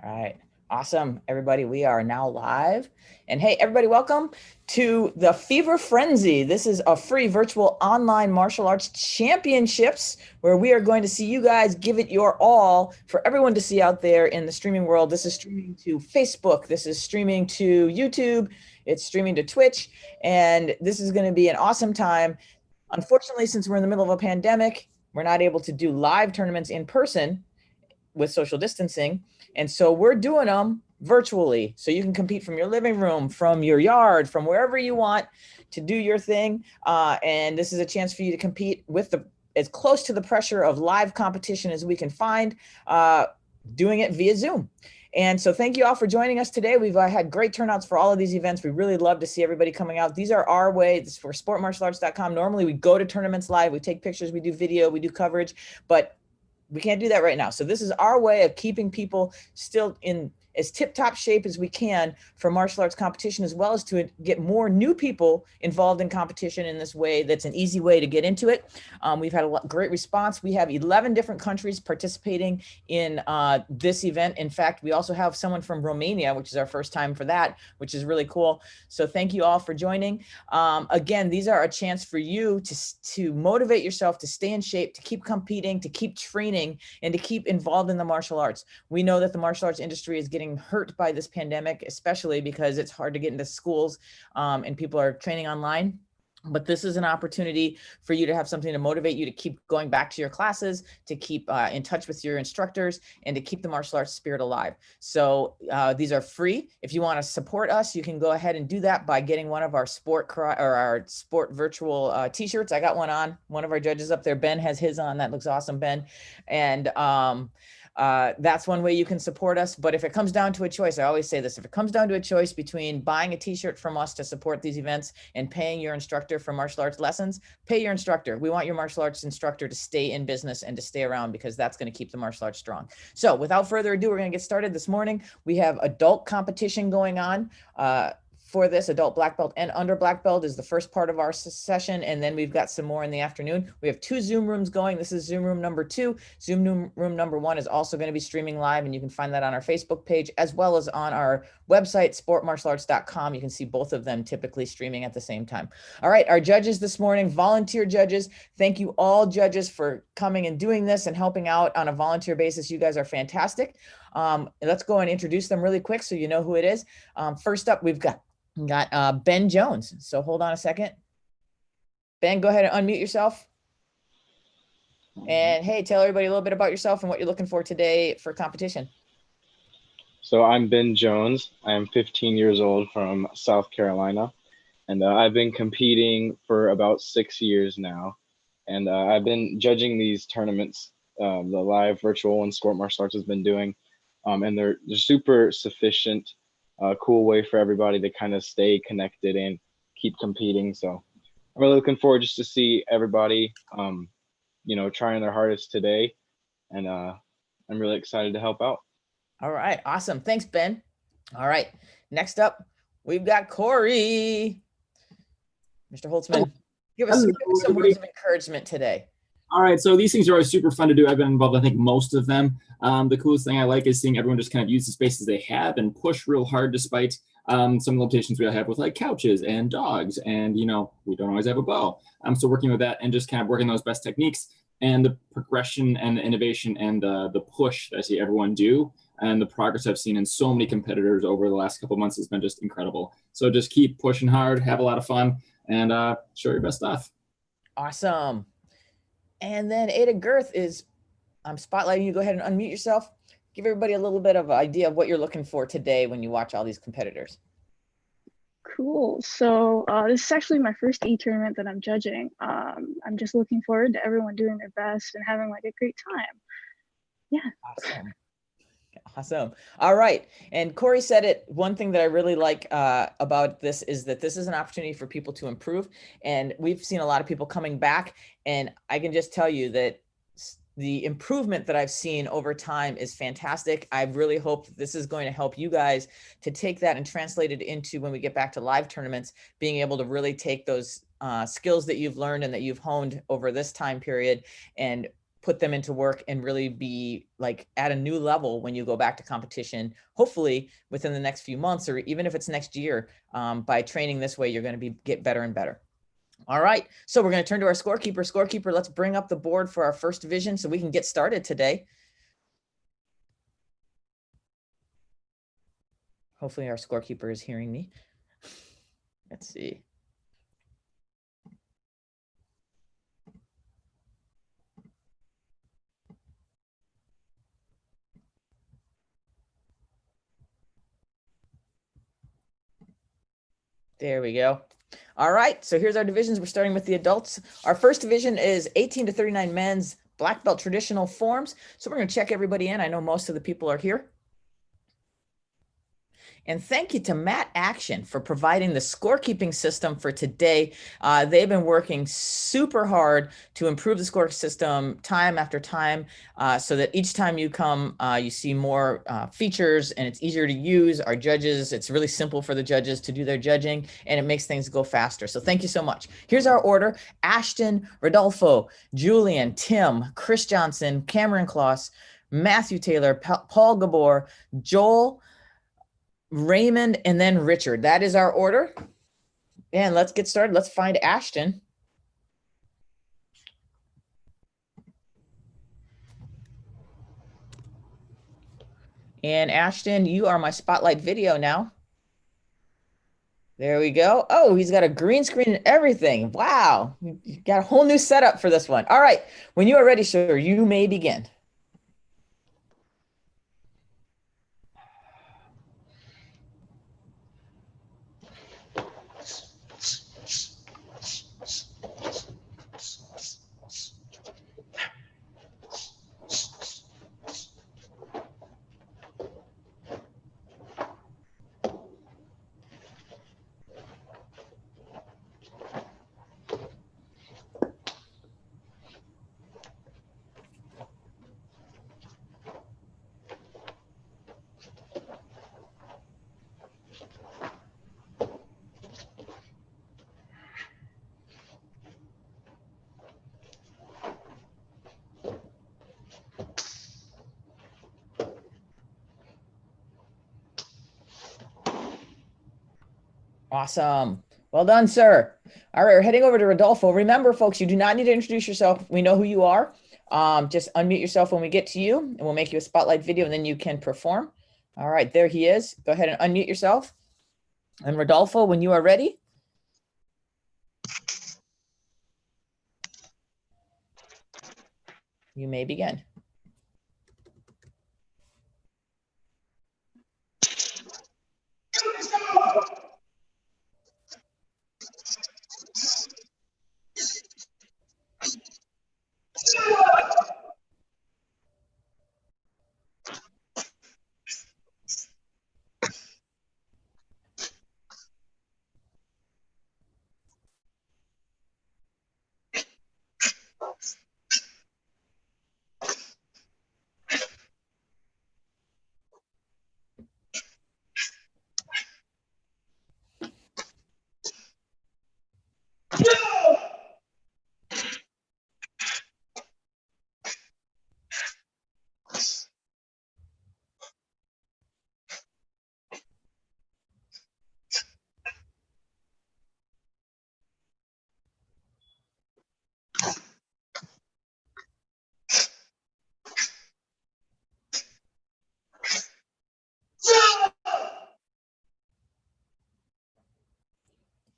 right. Awesome, everybody. We are now live. And hey, everybody, welcome to the Fever Frenzy. This is a free virtual online martial arts championships where we are going to see you guys give it your all for everyone to see out there in the streaming world. This is streaming to Facebook. This is streaming to YouTube. It's streaming to Twitch. And this is going to be an awesome time. Unfortunately, since we're in the middle of a pandemic, we're not able to do live tournaments in person with social distancing. And so we're doing them virtually. So you can compete from your living room, from your yard, from wherever you want to do your thing. And this is a chance for you to compete with as close to the pressure of live competition as we can find, doing it via Zoom. And so thank you all for joining us today. We've had great turnouts for all of these events. We really love to see everybody coming out. These are our way. This is for sportmartialarts.com. Normally we go to tournaments live, we take pictures, we do video, we do coverage, but we can't do that right now. So this is our way of keeping people still in as tip-top shape as we can for martial arts competition, as well as to get more new people involved in competition in this way. That's an easy way to get into it. We've had a great response. We have 11 different countries participating in this event. In fact, we also have someone from Romania, which is our first time for that, which is really cool. So thank you all for joining. Again, these are a chance for you to motivate yourself, to stay in shape, to keep competing, to keep training, and to keep involved in the martial arts. We know that the martial arts industry is getting hurt by this pandemic, especially because it's hard to get into schools and people are training online. But this is an opportunity for you to have something to motivate you to keep going back to your classes, to keep in touch with your instructors, and to keep the martial arts spirit alive. So these are free. If you want to support us, you can go ahead and do that by getting one of our sport virtual t-shirts. I got one on. One of our judges up there, Ben, has his on. That looks awesome, Ben. And that's one way you can support us. But if it comes down to a choice, I always say this, if it comes down to a choice between buying a t-shirt from us to support these events and paying your instructor for martial arts lessons, pay your instructor. We want your martial arts instructor to stay in business and to stay around, because that's going to keep the martial arts strong. So without further ado, we're going to get started this morning. We have adult competition going on. For this, adult black belt and under black belt is the first part of our session. And then we've got some more in the afternoon. We have 2 Zoom rooms going. This is Zoom room number 2. Zoom room number 1 is also going to be streaming live, and you can find that on our Facebook page as well as on our website, sportmartialarts.com. You can see both of them typically streaming at the same time. All right, our judges this morning, volunteer judges. Thank you all judges for coming and doing this and helping out on a volunteer basis. You guys are fantastic. Let's go and introduce them really quick so you know who it is. First up, we've got Ben Jones. So hold on a second. Ben, go ahead and unmute yourself. And hey, tell everybody a little bit about yourself and what you're looking for today for competition. So I'm Ben Jones. I am 15 years old from South Carolina, and I've been competing for about 6 years now. And I've been judging these tournaments, the live virtual and Sport Martial Arts has been doing, and they're super sufficient. Cool way for everybody to kind of stay connected and keep competing. So I'm really looking forward just to see everybody, trying their hardest today. And I'm really excited to help out. All right. Awesome. Thanks, Ben. All right. Next up, we've got Corey. Mr. Holtzman, give us some words of encouragement today. All right, so these things are always super fun to do. I've been involved, I think, most of them. The coolest thing I like is seeing everyone just kind of use the spaces they have and push real hard despite some limitations we have with like couches and dogs. And, we don't always have a bow. So working with that and just kind of working those best techniques and the progression and the innovation and the push that I see everyone do and the progress I've seen in so many competitors over the last couple of months has been just incredible. So just keep pushing hard, have a lot of fun, and show your best stuff. Awesome. And then Ada Girth is, I'm spotlighting you. Go ahead and unmute yourself. Give everybody a little bit of an idea of what you're looking for today when you watch all these competitors. Cool. So this is actually my first e-tournament that I'm judging. I'm just looking forward to everyone doing their best and having like a great time. Yeah. Awesome. All right. And Corey said it. One thing that I really like about this is that this is an opportunity for people to improve. And we've seen a lot of people coming back. And I can just tell you that the improvement that I've seen over time is fantastic. I really hope that this is going to help you guys to take that and translate it into, when we get back to live tournaments, being able to really take those skills that you've learned and that you've honed over this time period and put them into work and really be like at a new level when you go back to competition, hopefully within the next few months, or even if it's next year. By training this way, you're going to get better and better. All right, so we're going to turn to our scorekeeper. Scorekeeper, let's bring up the board for our first division so we can get started today. Hopefully our scorekeeper is hearing me. Let's see. There we go. All right, so here's our divisions. We're starting with the adults. Our first division is 18 to 39 men's black belt traditional forms. So we're going to check everybody in. I know most of the people are here. And thank you to Matt Action for providing the scorekeeping system for today. They've been working super hard to improve the score system time after time, so that each time you come, you see more features and it's easier to use. Our judges, it's really simple for the judges to do their judging, and it makes things go faster. So thank you so much. Here's our order: Ashton, Rodolfo, Julian, Tim, Chris Johnson, Cameron Kloss, Matthew Taylor, Paul Gabor, Joel, Raymond, and then Richard. That is our order. And let's get started. Let's find Ashton. And Ashton, you are my spotlight video now. There we go. Oh, he's got a green screen and everything. Wow. You got a whole new setup for this one. All right. When you are ready, sir, you may begin. Awesome. Well done, sir. All right, we're heading over to Rodolfo. Remember, folks, you do not need to introduce yourself. We know who you are. Just unmute yourself when we get to you, and we'll make you a spotlight video, and then you can perform. All right, there he is. Go ahead and unmute yourself. And Rodolfo, when you are ready. You may begin.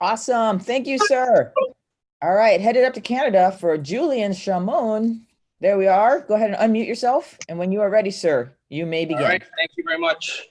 Awesome. Thank you, sir. All right, headed up to Canada for Julian Chamon. There we are. Go ahead and unmute yourself. And when you are ready, sir, you may begin. All right, thank you very much.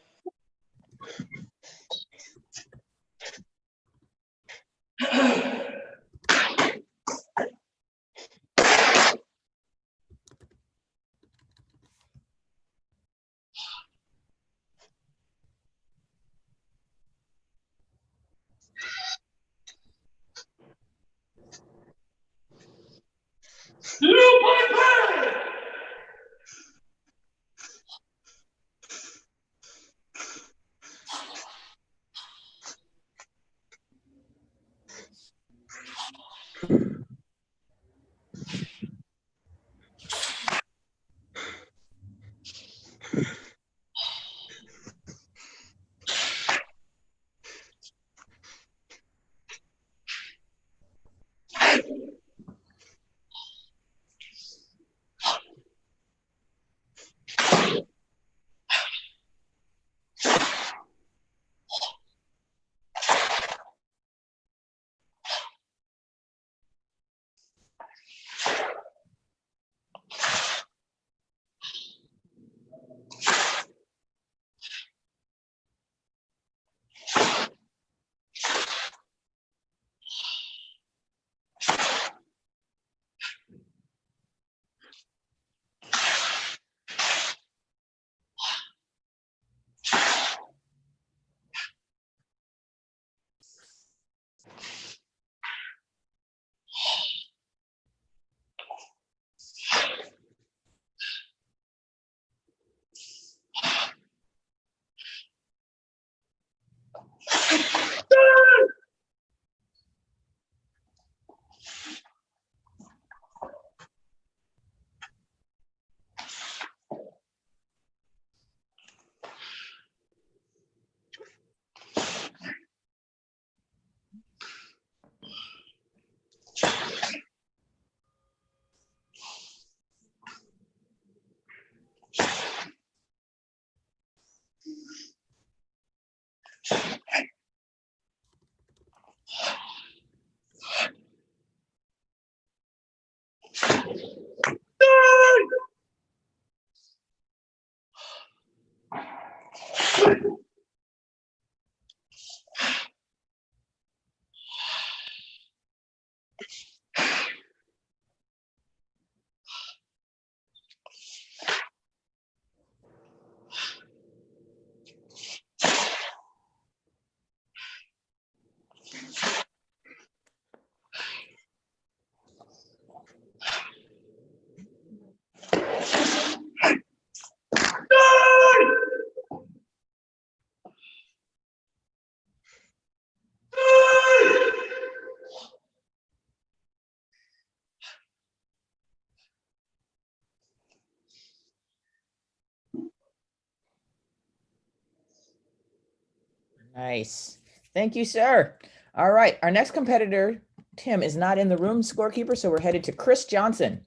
Nice. Thank you, sir. All right. Our next competitor, Tim, is not in the room, scorekeeper, so we're headed to Chris Johnson.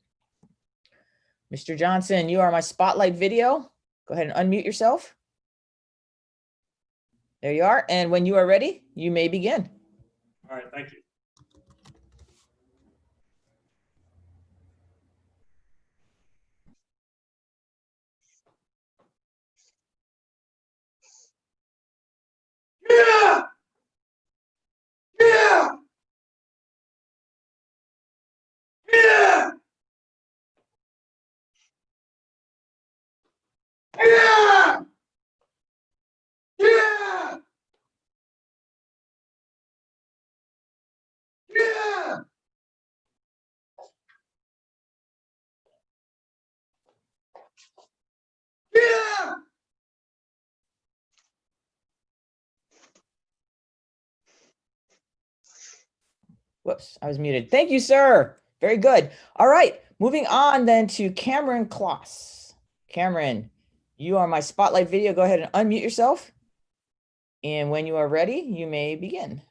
Mr. Johnson, you are my spotlight video. Go ahead and unmute yourself. There you are. And when you are ready, you may begin. All right, thank you. Yeah! Yeah! Yeah! Yeah! Yeah! Yeah! Yeah! Whoops, I was muted. Thank you, sir. Very good. All right, moving on then to Cameron Kloss. Cameron, you are my spotlight video. Go ahead and unmute yourself. And when you are ready, you may begin.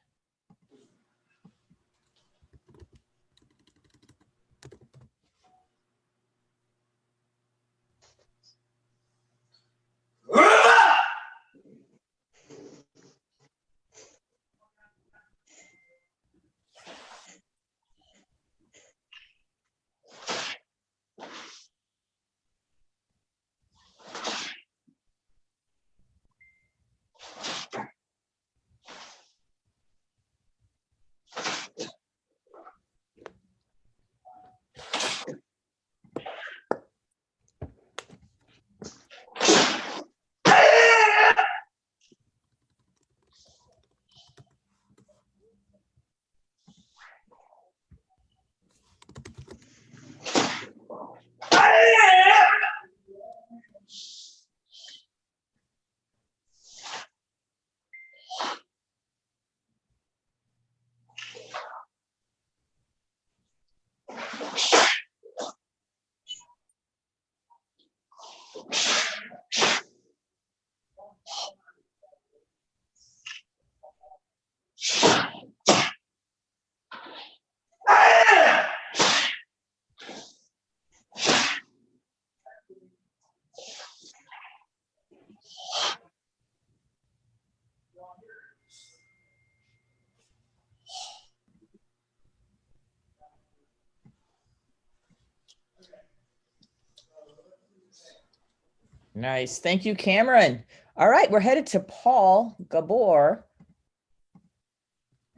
Nice. Thank you, Cameron. All right, we're headed to Paul Gabor.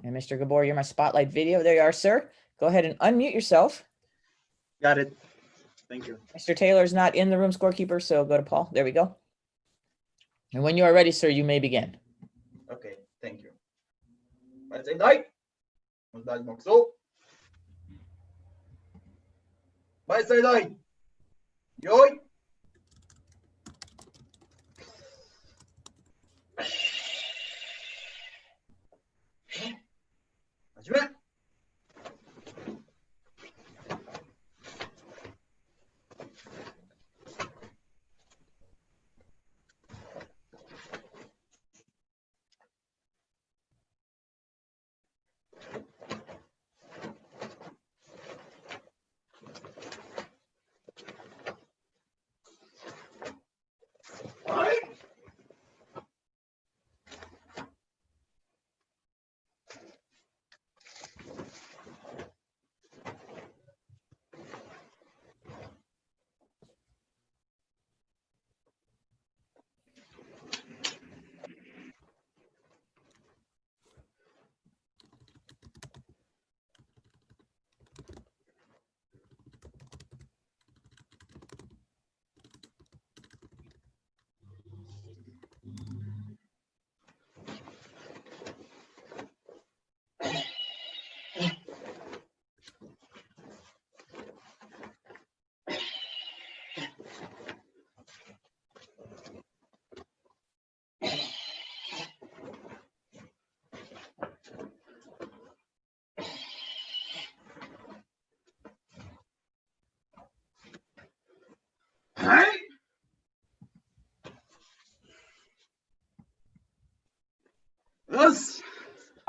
And Mr. Gabor, you're my spotlight video. There you are, sir. Go ahead and unmute yourself. Got it. Thank you. Mr. Taylor's not in the room, scorekeeper, so go to Paul. There we go. And when you are ready, sir, you may begin. Okay, thank you. Baliktad tayo. Magdali magso. Baliktad tayo. Yoy! Hajime!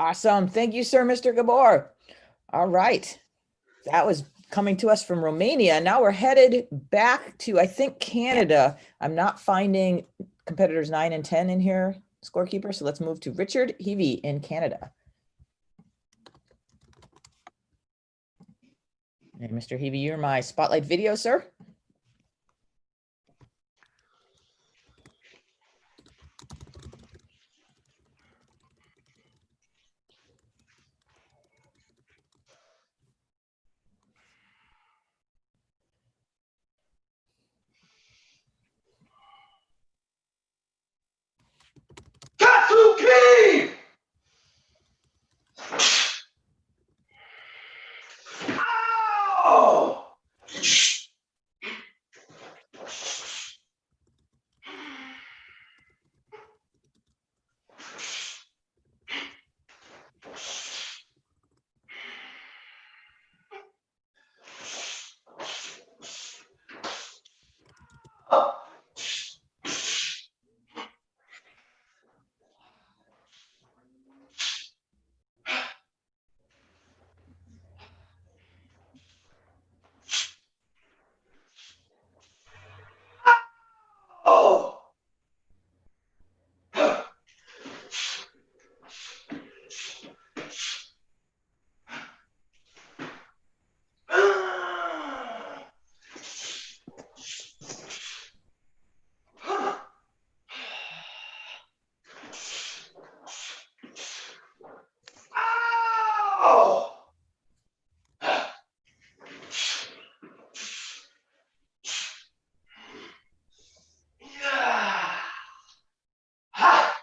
Awesome. Thank you, sir, Mr. Gabor. All right. That was coming to us from Romania. Now we're headed back to, I think, Canada. I'm not finding competitors 9 and 10 in here, scorekeeper. So let's move to Richard Heavey in Canada. And Mr. Heavey, you're my spotlight video, sir. Katsuki! Ow! Oh! Ow! Yeah. Ha!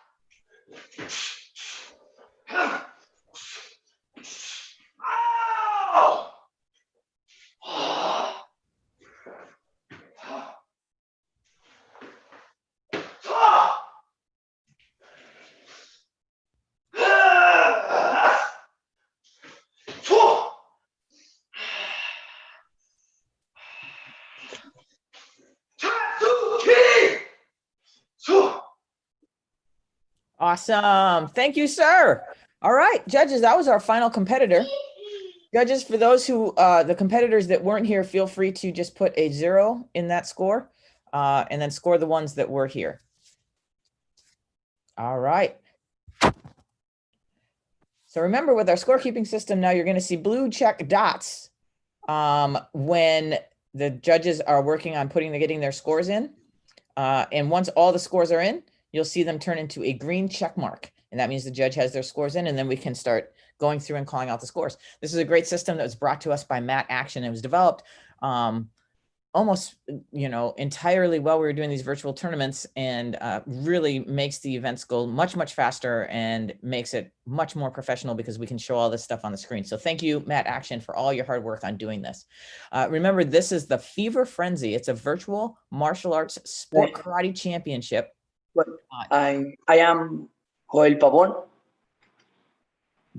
Ow! Awesome. Thank you, sir. All right, judges, that was our final competitor. Judges, for those who, the competitors that weren't here, feel free to just put a 0 in that score and then score the ones that were here. All right. So remember, with our scorekeeping system now, you're going to see blue check dots when the judges are working on getting their scores in. And once all the scores are in, you'll see them turn into a green check mark. And that means the judge has their scores in, and then we can start going through and calling out the scores. This is a great system that was brought to us by Matt Action. It was developed almost, entirely while we were doing these virtual tournaments, and really makes the events go much, much faster and makes it much more professional because we can show all this stuff on the screen. So thank you, Matt Action, for all your hard work on doing this. Remember, this is the Fever Frenzy. It's a virtual martial arts sport karate championship. I am Joel Pavon.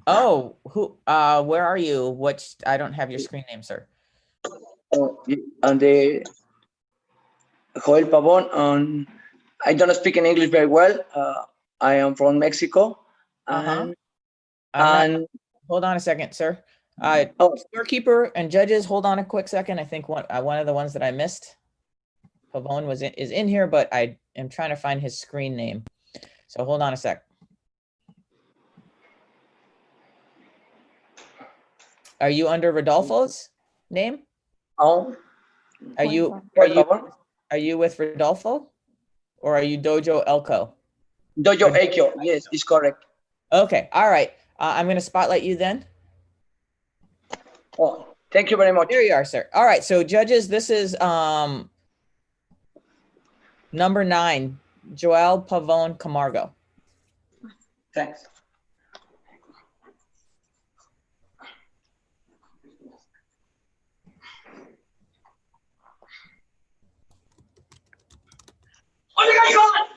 Oh, where are you? I don't have your screen name, sir. And the Joel Pavon. I don't speak in English very well. I am from Mexico. And Hold on a second, sir. Scorekeeper and judges, hold on a quick second. I think one of the ones that I missed, Pavon is in here, but I am trying to find his screen name. So hold on a sec. Are you under Rodolfo's name? Oh. Are you with Rodolfo, or are you Dojo Elko? Dojo Elko, yes, it's correct. Okay, all right. I'm going to spotlight you then. Oh, thank you very much. There you are, sir. All right, so judges, this is number 9, Joel Pavon Camargo. Thanks. What are you on?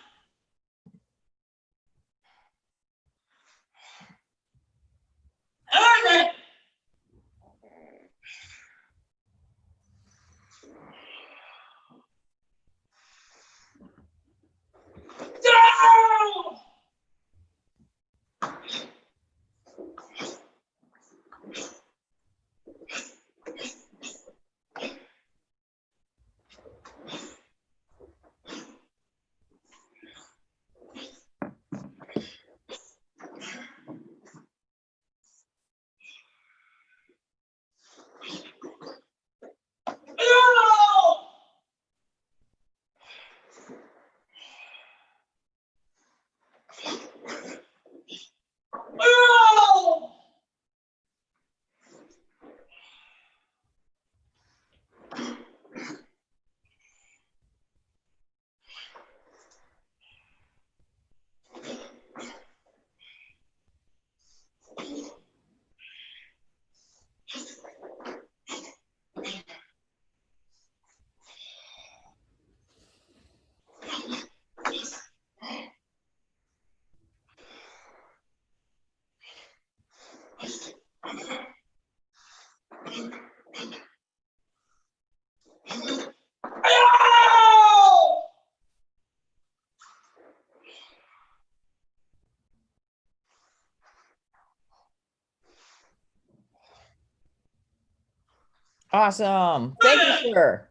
Awesome. Thank you, sir.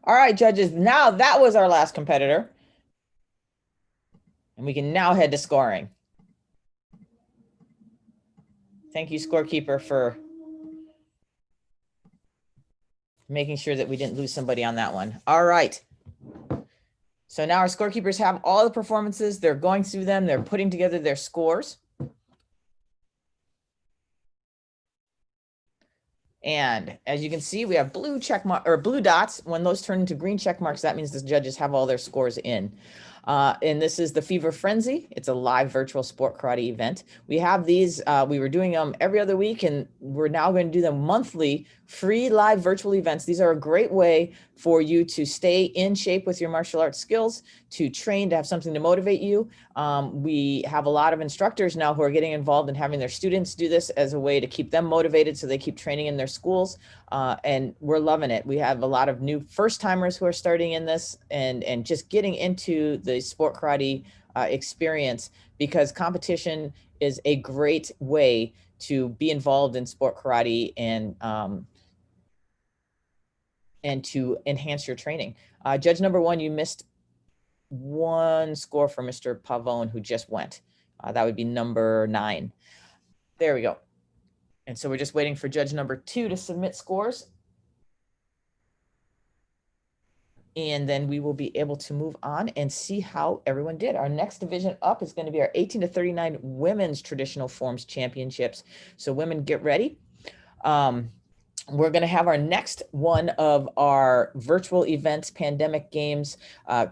All right, judges. Now that was our last competitor. And we can now head to scoring. Thank you, scorekeeper, for making sure that we didn't lose somebody on that one. All right. So now our scorekeepers have all the performances. They're going through them. They're putting together their scores. And as you can see, we have blue check mark or blue dots. When those turn into green check marks, that means the judges have all their scores in. And this is the Fever Frenzy. It's a live virtual sport karate event. We have these, we were doing them every other week, and we're now going to do them monthly, free live virtual events. These are a great way for you to stay in shape with your martial arts skills, to train, to have something to motivate you. We have a lot of instructors now who are getting involved in having their students do this as a way to keep them motivated so they keep training in their schools. And we're loving it. We have a lot of new first timers who are starting in this and just getting into the sport karate experience, because competition is a great way to be involved in sport karate and to enhance your training. Judge number one, you missed one score for Mr. Pavone, who just went. That would be number 9. There we go. And so we're just waiting for judge number 2 to submit scores. And then we will be able to move on and see how everyone did. Our next division up is going to be our 18 to 39 Women's Traditional Forms Championships. So women, get ready. We're going to have our next one of our virtual events, Pandemic Games,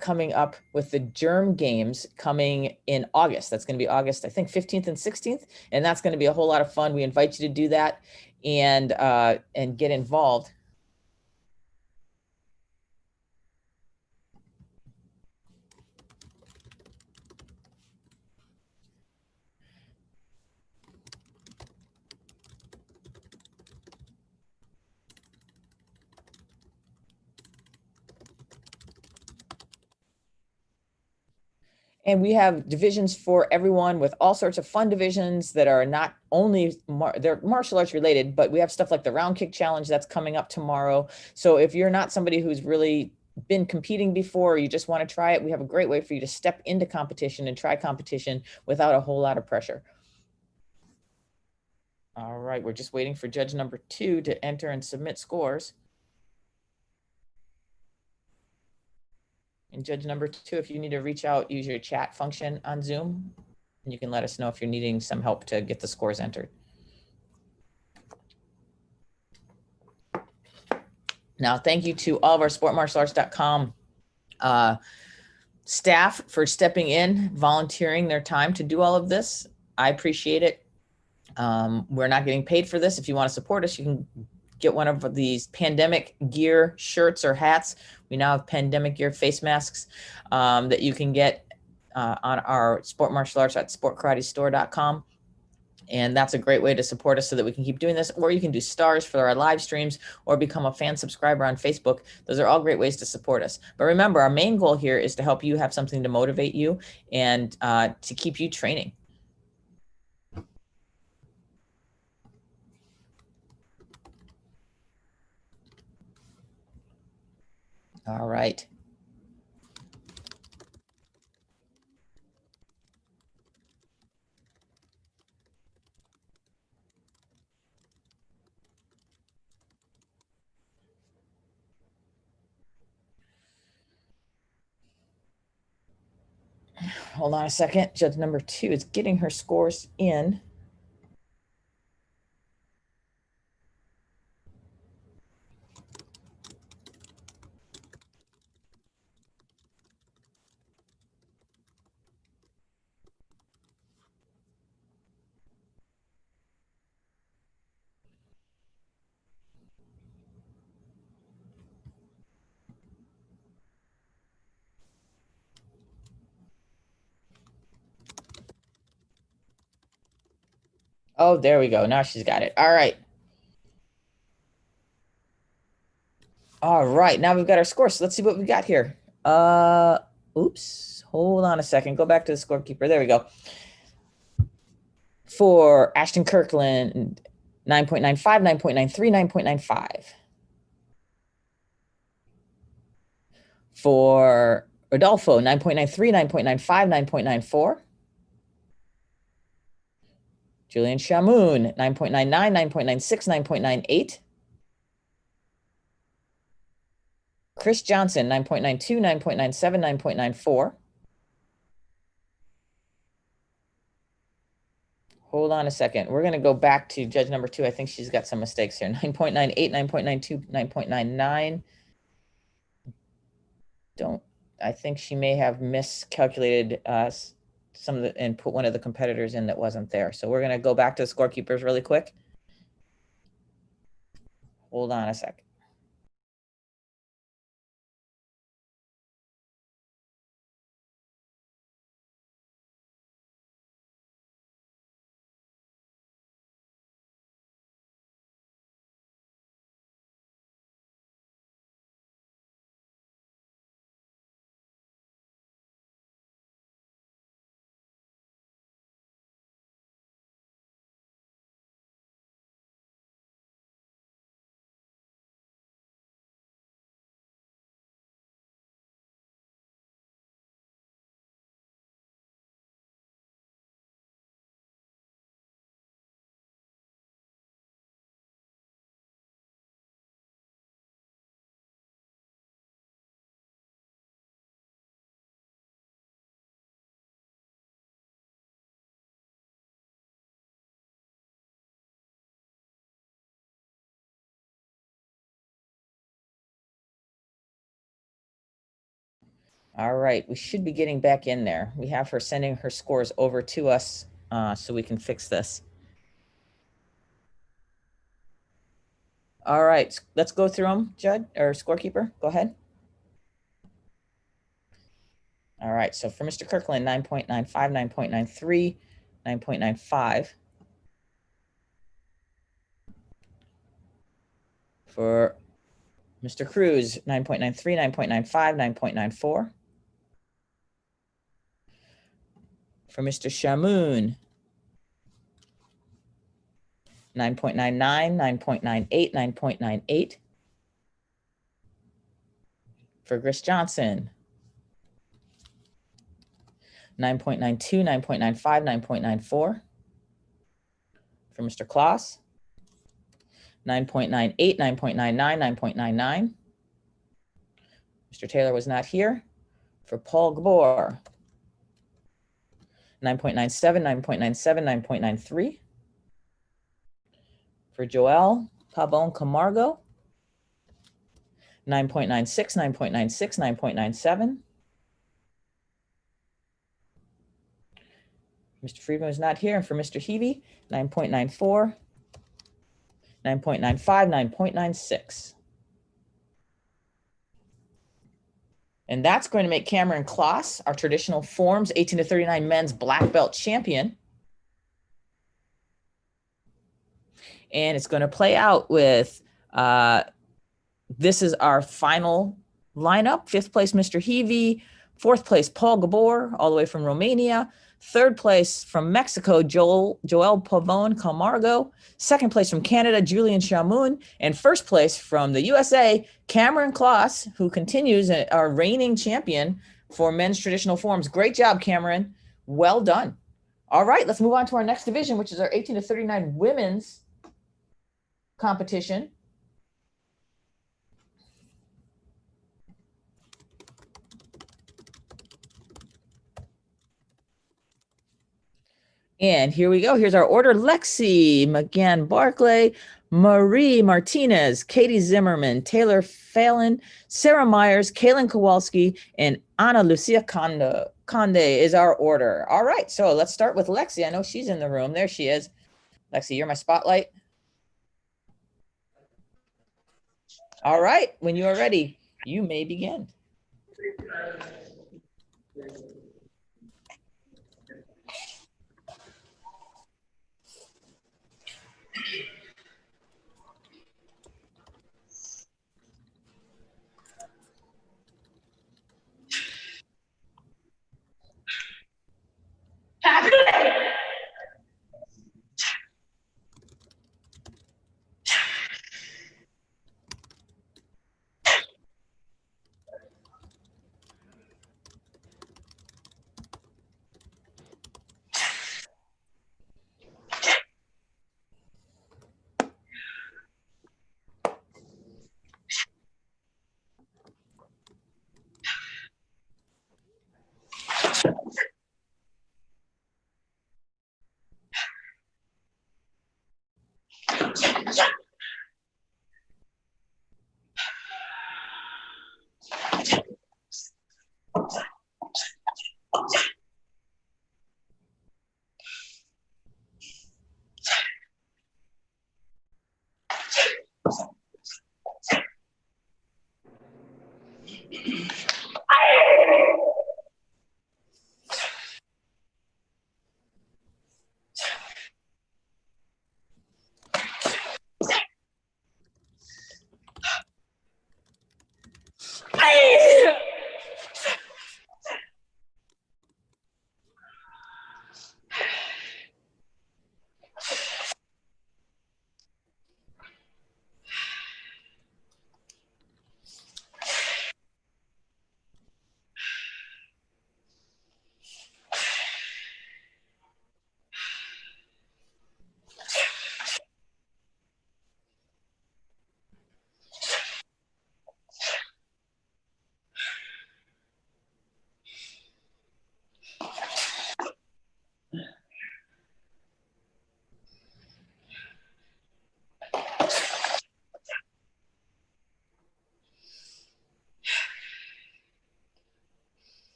coming up with the Germ Games coming in August. That's going to be August, I think, 15th and 16th. And that's going to be a whole lot of fun. We invite you to do that and get involved. And we have divisions for everyone with all sorts of fun divisions that are not only, they're martial arts related, but we have stuff like the round kick challenge that's coming up tomorrow. So if you're not somebody who's really been competing before, or you just want to try it, we have a great way for you to step into competition and try competition without a whole lot of pressure. All right, we're just waiting for judge number 2 to enter and submit scores. And judge number 2, if you need to reach out, use your chat function on Zoom, and you can let us know if you're needing some help to get the scores entered. Now, thank you to all of our sportmartialarts.com staff for stepping in, volunteering their time to do all of this. I appreciate it. We're not getting paid for this. If you want to support us, you can get one of these pandemic gear shirts or hats. We now have pandemic gear face masks that you can get on our Sport Martial Arts at sportkaratestore.com. And that's a great way to support us so that we can keep doing this. Or you can do stars for our live streams or become a fan subscriber on Facebook. Those are all great ways to support us. But remember, our main goal here is to help you have something to motivate you and to keep you training. All right. Hold on a second. Judge number 2 is getting her scores in. Oh, there we go. Now she's got it. All right. All right. Now we've got our score. So let's see what we got here. Oops. Hold on a second. Go back to the scorekeeper. There we go. For Ashton Kirkland, 9.95, 9.93, 9.95. For Rodolfo, 9.93, 9.95, 9.94. Julian Shamoun, 9.99, 9.96, 9.98. Chris Johnson, 9.92, 9.97, 9.94. Hold on a second. We're going to go back to judge number 2. I think she's got some mistakes here. 9.98, 9.92, 9.99. I think she may have miscalculated some of the and put one of the competitors in that wasn't there. So we're going to go back to the scorekeepers really quick. Hold on a second. All right, we should be getting back in there. We have her sending her scores over to us so we can fix this. All right, let's go through them, Judd, or scorekeeper. Go ahead. All right, so for Mr. Kirkland, 9.95, 9.93, 9.95. For Mr. Cruz, 9.93, 9.95, 9.94. For Mr. Shamoun, 9.99, 9.98, 9.98. For Chris Johnson, 9.92, 9.95, 9.94. For Mr. Kloss, 9.98, 9.99, 9.99. Mr. Taylor was not here. For Paul Gabor, 9.97, 9.97, 9.93. For Joel Pabon Camargo, 9.96, 9.96, 9.97. Mr. Friedman was not here. And for Mr. Heavey, 9.94, 9.95, 9.96. And that's going to make Cameron Kloss, our traditional forms 18 to 39 men's black belt champion. And it's going to play out with, this is our final lineup. 5th place, Mr. Heavey. 4th place, Paul Gabor, all the way from Romania. 3rd place from Mexico, Joel Pavon Camargo. 2nd place from Canada, Julian Shamoun. And 1st place from the USA, Cameron Kloss, who continues our reigning champion for men's traditional forms. Great job, Cameron. Well done. All right, let's move on to our next division, which is our 18 to 39 women's competition. And here we go. Here's our order. Lexi McGann Barclay, Marie Martinez, Katie Zimmerman, Taylor Phelan, Sarah Myers, Kaylin Kowalski, and Ana Lucia Conde is our order. All right, so let's start with Lexi. I know she's in the room. There she is. Lexi, you're my spotlight. All right, when you are ready, you may begin.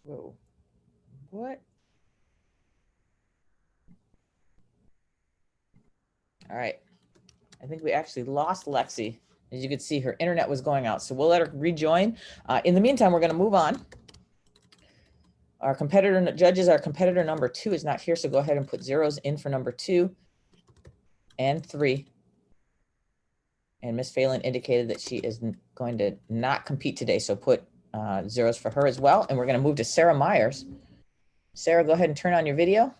Whoa. What? All right. I think we actually lost Lexi. As you could see, her internet was going out. So we'll let her rejoin. In the meantime, we're going to move on. Our competitor judges, our competitor number 2 is not here. So go ahead and put zeros in for number 2 and 3. And Miss Phelan indicated that she is going to not compete today. So put zeros for her as well. And we're going to move to Sarah Myers. Sarah, go ahead and turn on your video.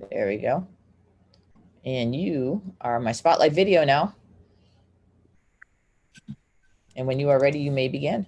There we go. And you are my spotlight video now. And when you are ready, you may begin.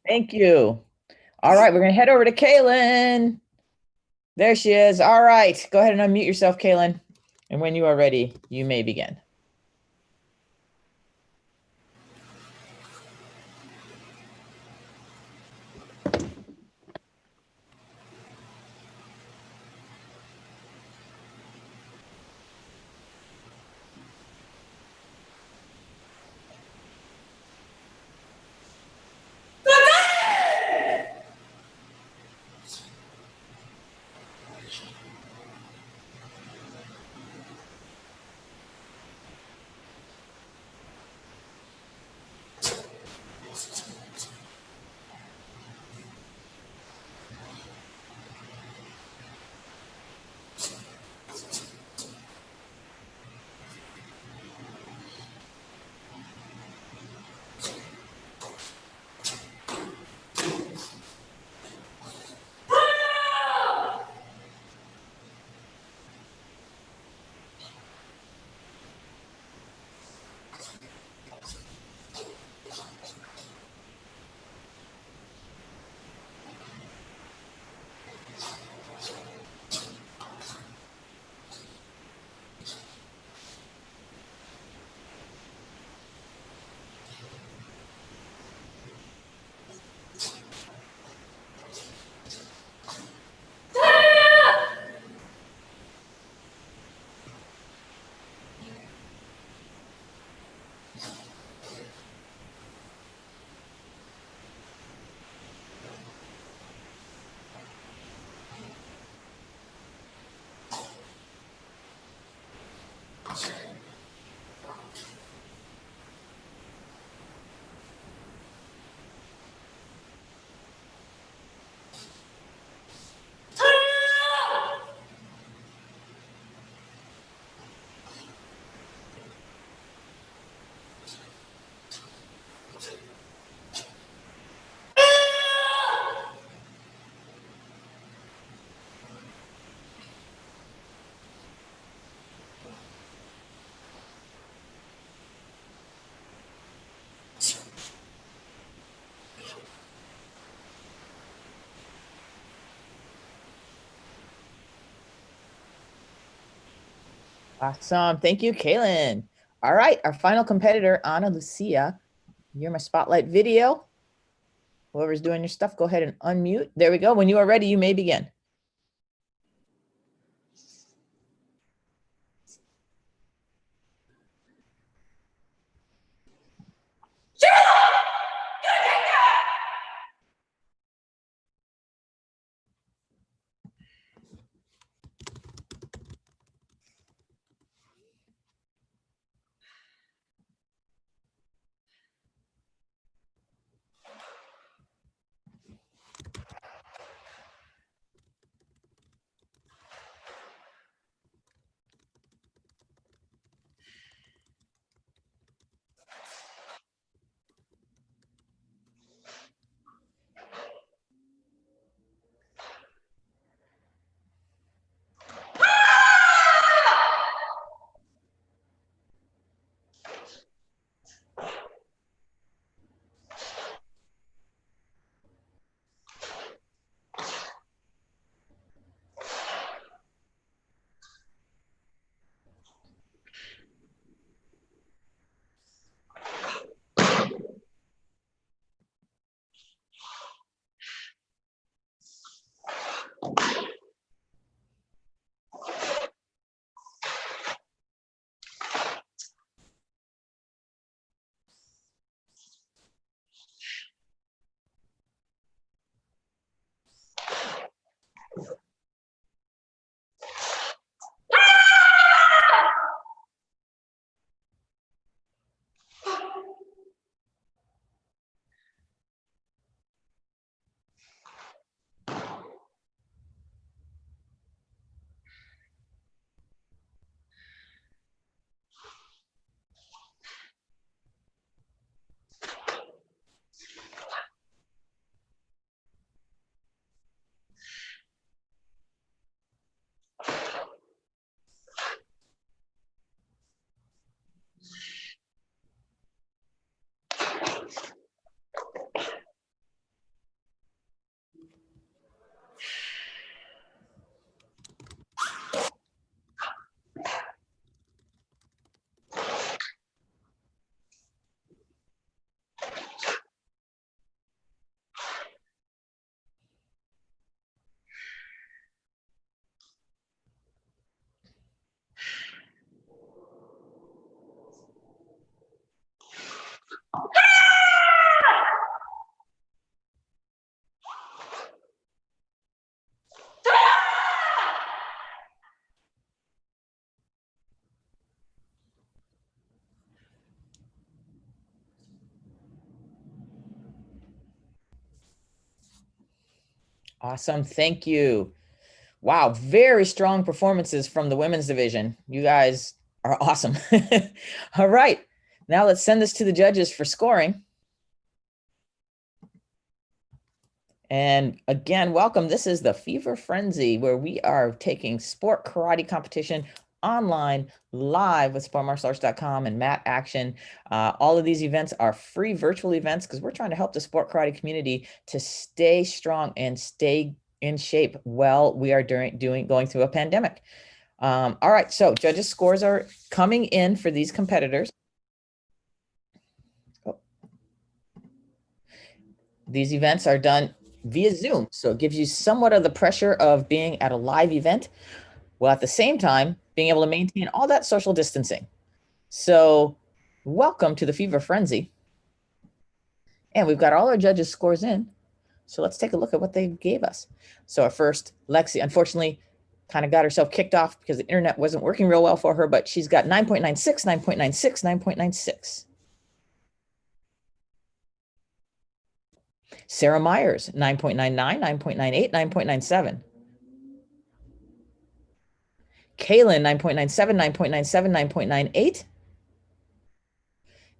Thank you. All right, we're going to head over to Kaylin. There she is. All right, go ahead and unmute yourself, Kaylin. And when you are ready, you may begin. Awesome. Thank you, Kaylin. All right, our final competitor, Ana Lucia. You're my spotlight video. Whoever's doing your stuff, go ahead and unmute. There we go. When you are ready, you may begin. Awesome. Thank you. Wow. Very strong performances from the women's division. You guys are awesome. All right. Now let's send this to the judges for scoring. And again, welcome. This is the Fever Frenzy, where we are taking sport karate competition online live with sportmartialarts.com and Matt Action. All of these events are free virtual events because we're trying to help the sport karate community to stay strong and stay in shape while we are going through a pandemic. All right, so judges' scores are coming in for these competitors. These events are done via Zoom, so it gives you somewhat of the pressure of being at a live event, while at the same time being able to maintain all that social distancing. So welcome to the Fever Frenzy. And we've got all our judges' scores in. So let's take a look at what they gave us. So our first, Lexi, unfortunately, kind of got herself kicked off because the internet wasn't working real well for her, but she's got 9.96, 9.96, 9.96. Sarah Myers, 9.99, 9.98, 9.97. Kaylin, 9.97, 9.97, 9.98.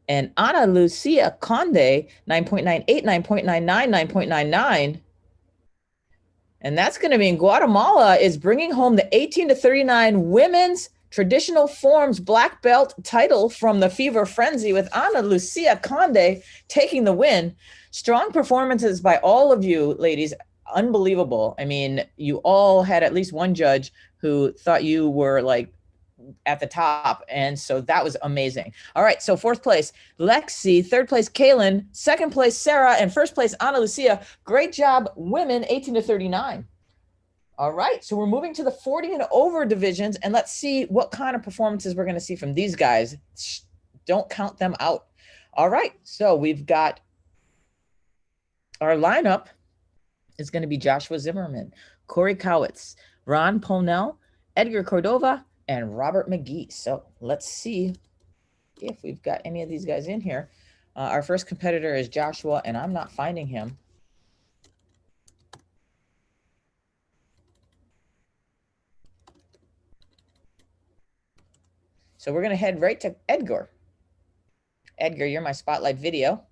And Ana Lucia Conde, 9.98, 9.99, 9.99. And that's going to mean Guatemala is bringing home the 18 to 39 women's traditional forms black belt title from the Fever Frenzy, with Ana Lucia Conde taking the win. Strong performances by all of you, ladies. Unbelievable. I mean, you all had at least one judge who thought you were like at the top. And so that was amazing. All right. So fourth place, Lexi, third place, Kaylin, second place, Sarah, and first place, Ana Lucia. Great job, women 18 to 39. All right. So we're moving to the 40 and over divisions, and let's see what kind of performances we're going to see from these guys. Don't count them out. All right. So we've got our lineup is going to be Joshua Zimmerman, Corey Cowitz, Ron Ponell, Edgar Cordova, and Robert McGee. So let's see if we've got any of these guys in here. Our first competitor is Joshua, and I'm not finding him. So we're going to head right to Edgar. Edgar, you're my spotlight video.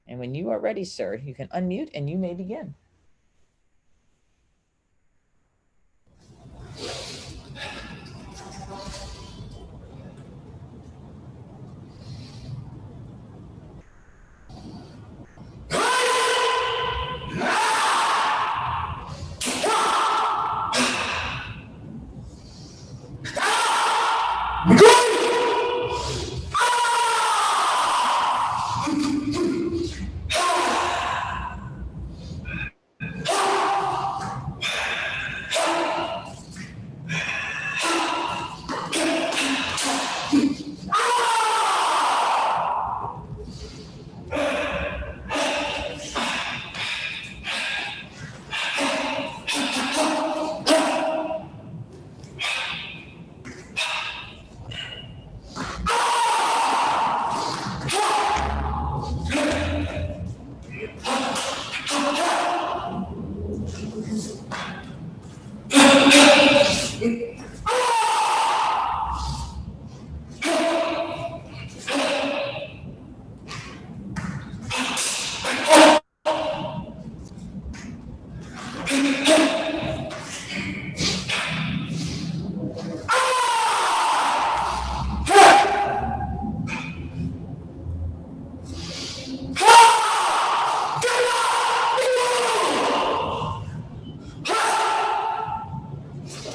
And when you are ready, sir, you can unmute and you may begin.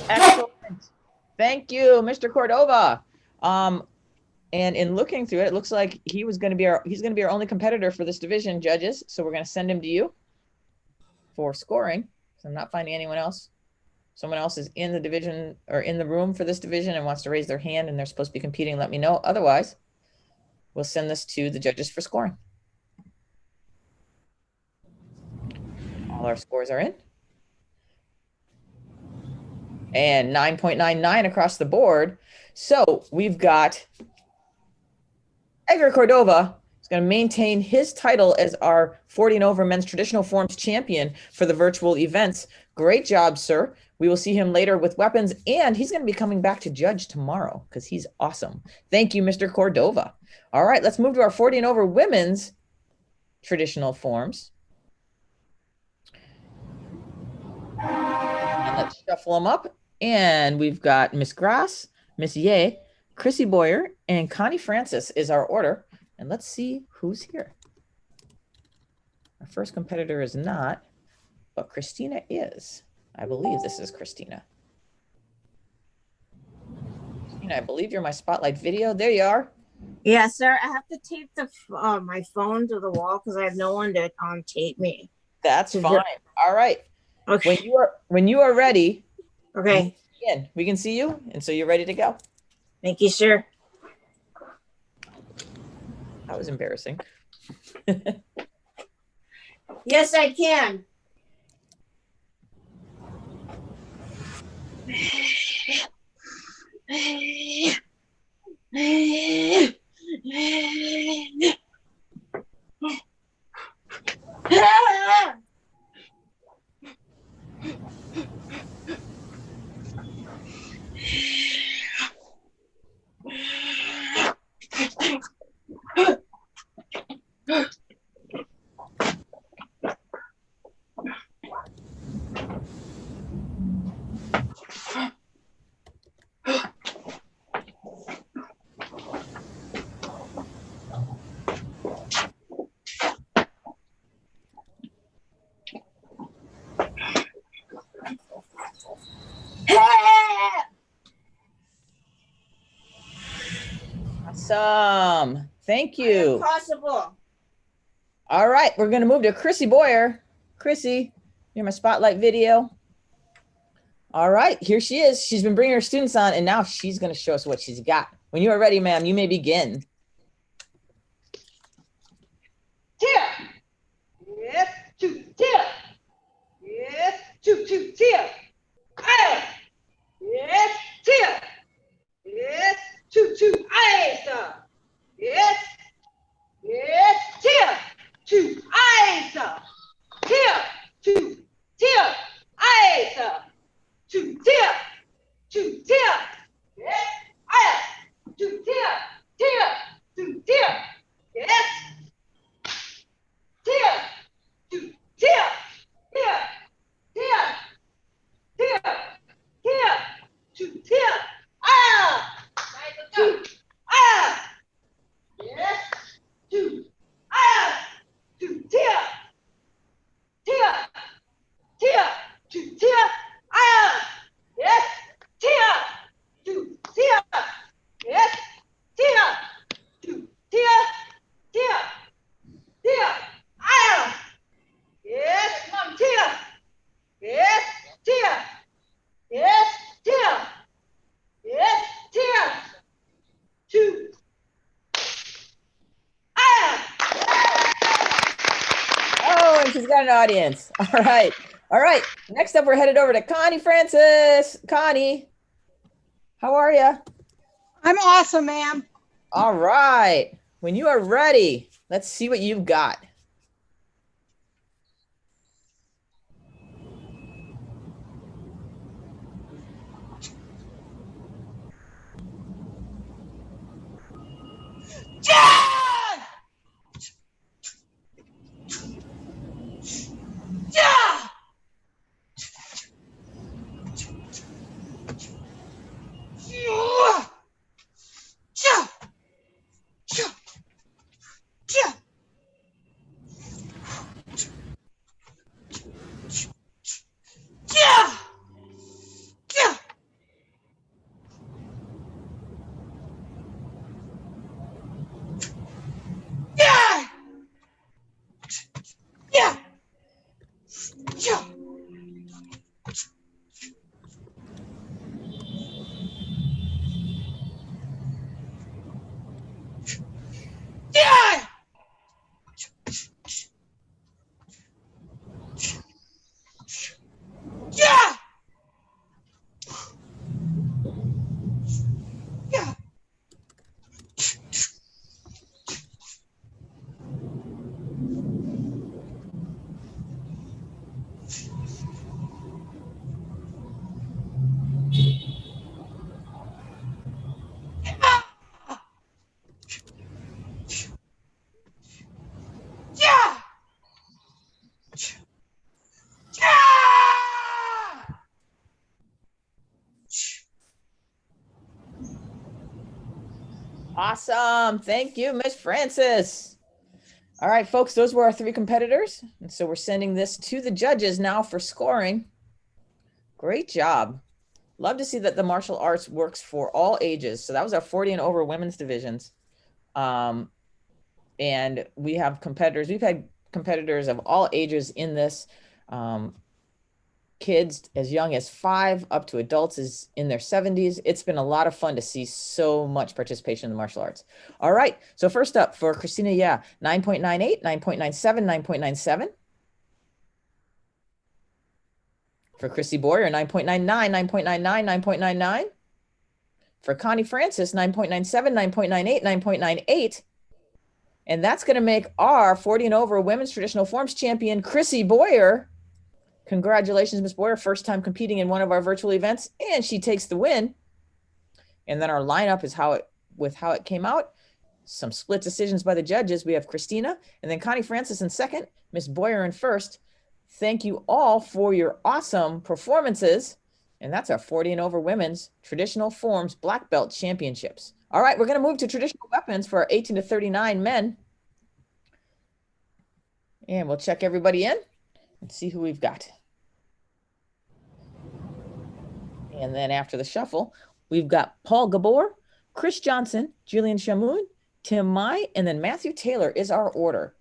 Excellent. Thank you, Mr. Cordova. And in looking through it, it looks like he's going to be our only competitor for this division, judges. So we're going to send him to you for scoring. So I'm not finding anyone else. Someone else is in the division or in the room for this division and wants to raise their hand and they're supposed to be competing. Let me know. Otherwise, we'll send this to the judges for scoring. All our scores are in. And 9.99 across the board. So we've got Edgar Cordova He's going to maintain his title as our 40 and over men's traditional forms champion for the virtual events. Great job, sir. We will see him later with weapons, and he's going to be coming back to judge tomorrow because he's awesome. Thank you, Mr. Cordova. All right, let's move to our 40 and over women's traditional forms. And let's shuffle them up. And we've got Miss Grass, Miss Ye, Chrissy Boyer, and Connie Francis is our order. And let's see who's here. Our first competitor is not, but Christina is. I believe this is Christina. Christina, I believe you're my spotlight video. There you are. Yeah, sir. I have to tape the my phone to the wall because I have no one to tape me. That's fine. All right. Okay. When you are ready, Okay. we can see you, and so you're ready to go. Thank you, sir. That was embarrassing. Yes, I can. Awesome. Thank you. Impossible. All right, we're going to move to Chrissy Boyer. Chrissy, you're my spotlight video. All right, here she is. She's been bringing her students on, and now she's going to show us what she's got. When you are ready, ma'am, you may begin. Tip. Yes, two, tip. Yes, two, tip. Hey. Yes, tip. Yes, two, eyes. Yes. Yes, tip. Two, eyes. Tip. Two, tip. Eyes. Two, tip. Two, tip. Yes, eyes. Two, tip. Tip. Two, tip. Yes. Tip. Two, tip. Tip. Tip. Tip. Tip. Two, tip. Ah. Two. Ah. Yes. Two. Ah. Two, tip. Tip. Tip. Two, tip. Ah. Yes. Tip. Two, tip. Yes. Tip. Two, tip. Tip. Tip. Ah. Yes. Mom, tip. Yes. Tip. Yes. Tip. Yes. Tip. Two. Ah. Oh, and she's got an audience. All right. All right. Next up, we're headed over to Connie Francis. Connie, how are you? I'm awesome, ma'am. All right. When you are ready, let's see what you've got. Yeah! Yeah! Yeah! Yeah! Yeah! Awesome. Thank you, Miss Francis. All right, folks, those were our 3 competitors. And so we're sending this to the judges now for scoring. Great job. Love to see that the martial arts works for all ages. So that was our 40 and over women's divisions. And we have competitors. We've had competitors of all ages in this. Kids as young as 5 up to adults is in their 70s. It's been a lot of fun to see so much participation in the martial arts. All right. So first up for Christina, 9.98, 9.97, 9.97. For Chrissy Boyer, 9.99, 9.99, 9.99. For Connie Francis, 9.97, 9.98, 9.98. And that's going to make our 40 and over women's traditional forms champion, Chrissy Boyer. Congratulations, Miss Boyer. First time competing in one of our virtual events, and she takes the win. And then our lineup is how it came out. Some split decisions by the judges. We have Christina and then Connie Francis in second, Miss Boyer in first. Thank you all for your awesome performances. And that's our 40 and over women's traditional forms black belt championships. All right, we're going to move to traditional weapons for our 18 to 39 men. And we'll check everybody in and see who we've got. And then after the shuffle, we've got Paul Gabor, Chris Johnson, Julian Shamoun, Tim Mai, and then Matthew Taylor is our order.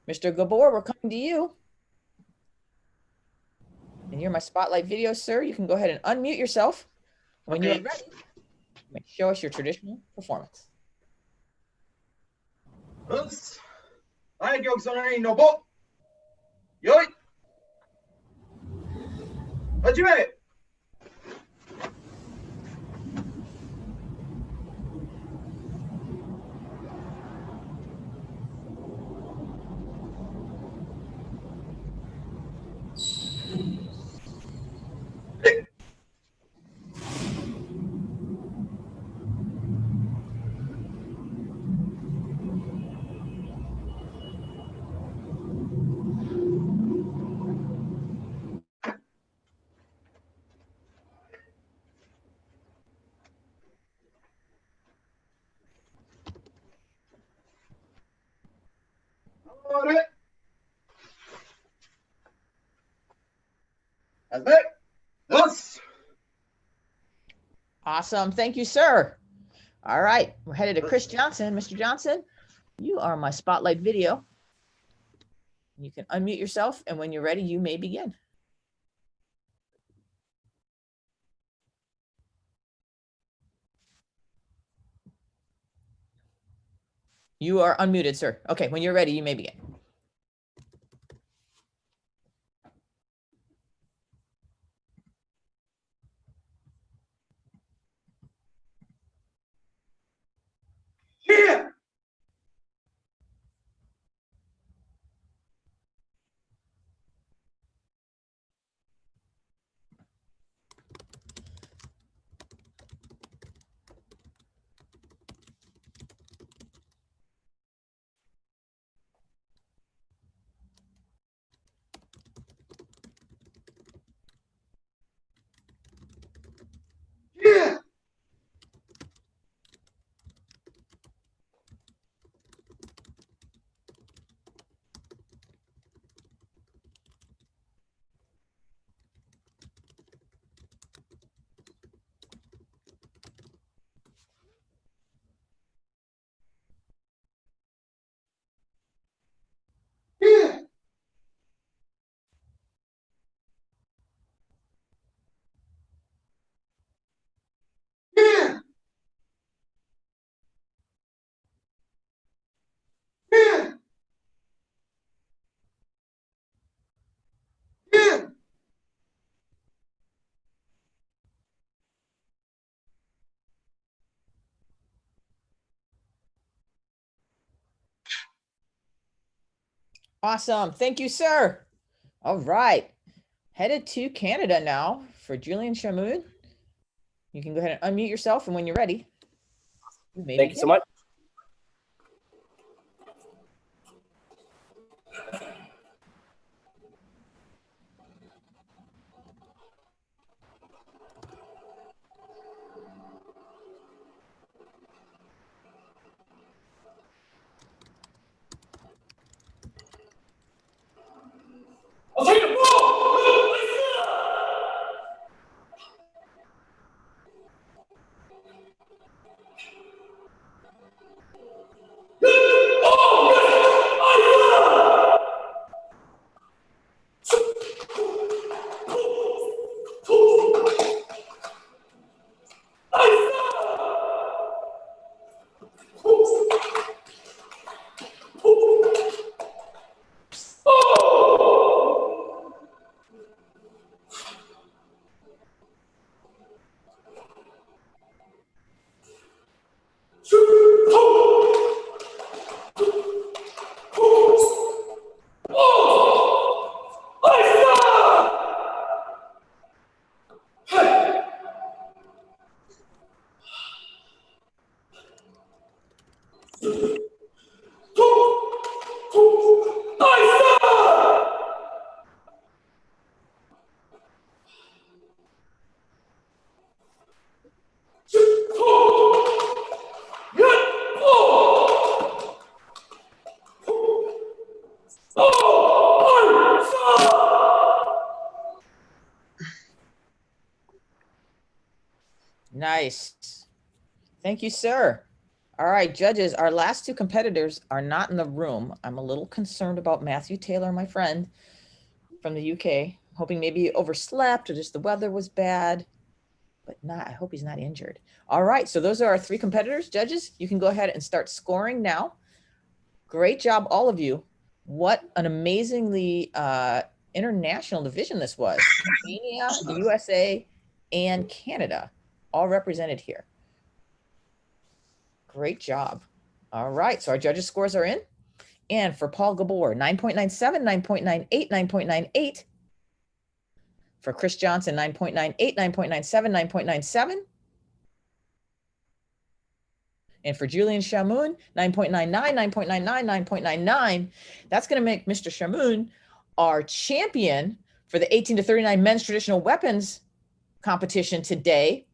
Mr. Gabor, we're coming to you. And you're my spotlight video, sir. You can go ahead and unmute yourself. When you're ready, show us your traditional performance. はい、玉そのにのぼ。よい。始め。Awesome. Thank you, sir. All right. We're headed to Chris Johnson. Mr. Johnson, you are my spotlight video. You can unmute yourself, and when you're ready, you may begin. You are unmuted, sir. Okay, when you're ready, you may begin. Here. Here. Here. Here. Here. Here. Awesome. Thank you, sir. All right. Headed to Canada now for Julian Shamoun. You can go ahead and unmute yourself, and when you're ready, you may Thank you begin. so much. Nice. Thank you, sir. All right, judges, our last two competitors are not in the room. I'm a little concerned about Matthew Taylor, my friend from the UK, hoping maybe he overslept or just the weather was bad, but not, I hope he's not injured. All right, so those are our three competitors. Judges, you can go ahead and start scoring now. Great job, all of you. What an amazingly international division this was. Romania, the USA, and Canada, all represented here. Great job. All right, so our judges' scores are in. And for Paul Gabor, 9.97, 9.98, 9.98. For Chris Johnson, 9.98, 9.97, 9.97. And for Julian Shamoun, 9.99, 9.99, 9.99. That's going to make Mr. Shamoun our champion for the 18 to 39 men's traditional weapons competition today.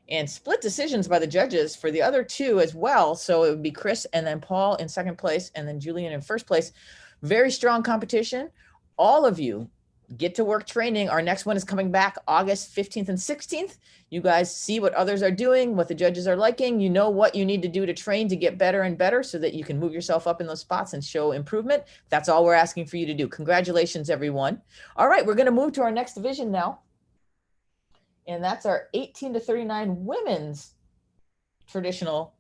And split decisions by the judges for the other two as well. So it would be Chris and then Paul in second place and then Julian in first place. Very strong competition. All of you get to work training. Our next one is coming back August 15th and 16th. You guys see what others are doing, what the judges are liking. You know what you need to do to train to get better and better so that you can move yourself up in those spots and show improvement. That's all we're asking for you to do. Congratulations, everyone. All right, we're going to move to our next division now. And that's our 18 to 39 women's traditional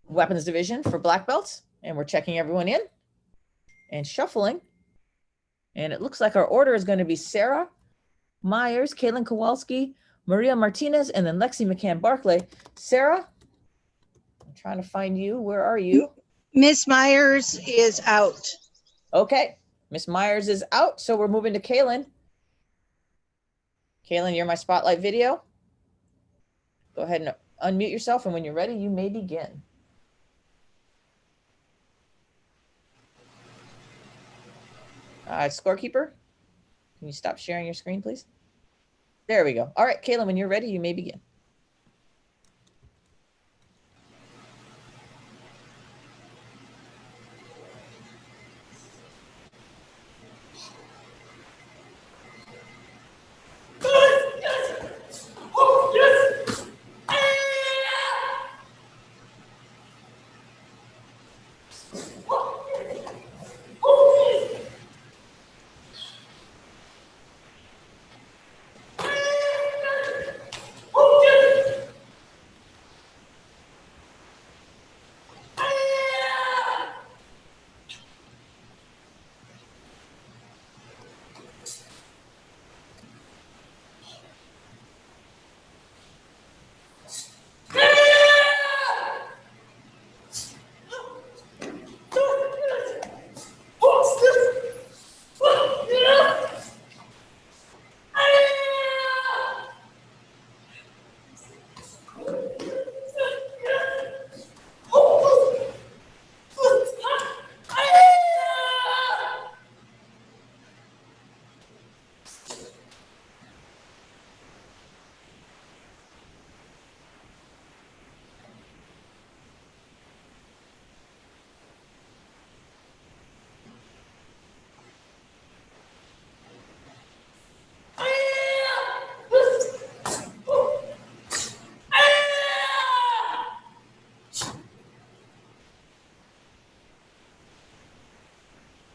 weapons division for black belts. And we're checking everyone in and shuffling. And it looks like our order is going to be Sarah Myers, Kaylin Kowalski, Maria Martinez, and then Lexi McCann Barclay. Sarah, I'm trying to find you. Where are you? Miss Myers is out. Okay. Miss Myers is out. So we're moving to Kaylin. Kaylin, you're my spotlight video. Go ahead and unmute yourself, and when you're ready, you may begin. Scorekeeper, can you stop sharing your screen, please? There we go. All right, Kaylin, when you're ready, you may begin.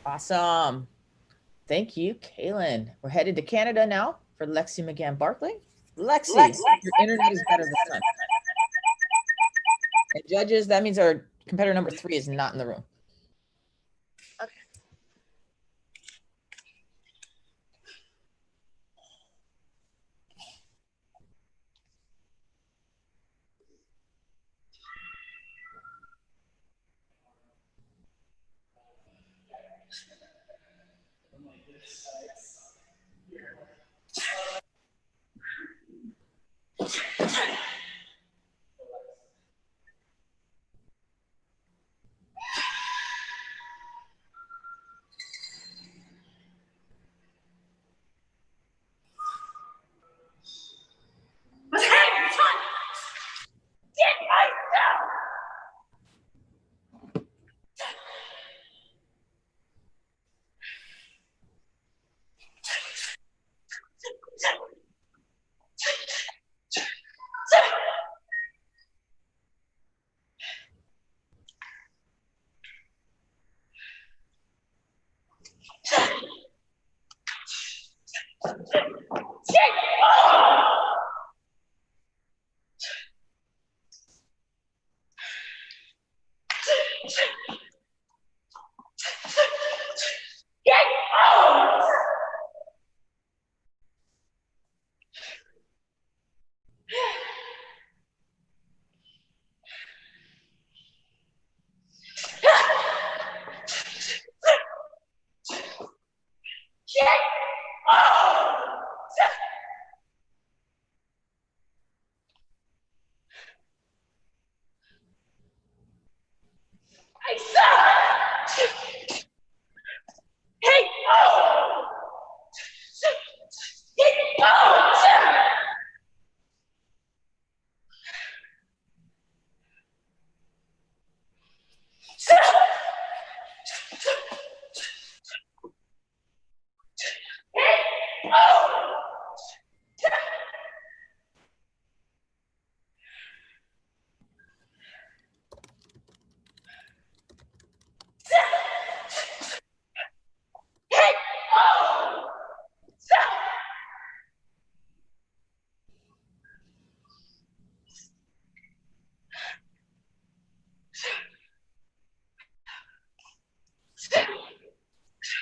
Awesome. Thank you, Kaylin. We're headed to Canada now for Lexi McCann Barclay. Lexi, your internet is better this time. And judges, that means our competitor number 3 is not in the room. Okay.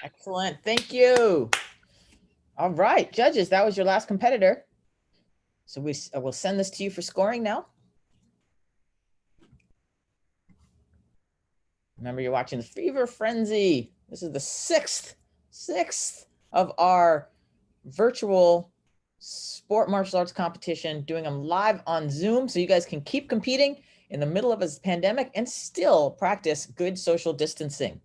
Excellent. Thank you. All right, judges, that was your last competitor. So we'll send this to you for scoring now. Remember, you're watching the Fever Frenzy. This is the sixth of our virtual sport martial arts competition, doing them live on Zoom so you guys can keep competing in the middle of a pandemic and still practice good social distancing.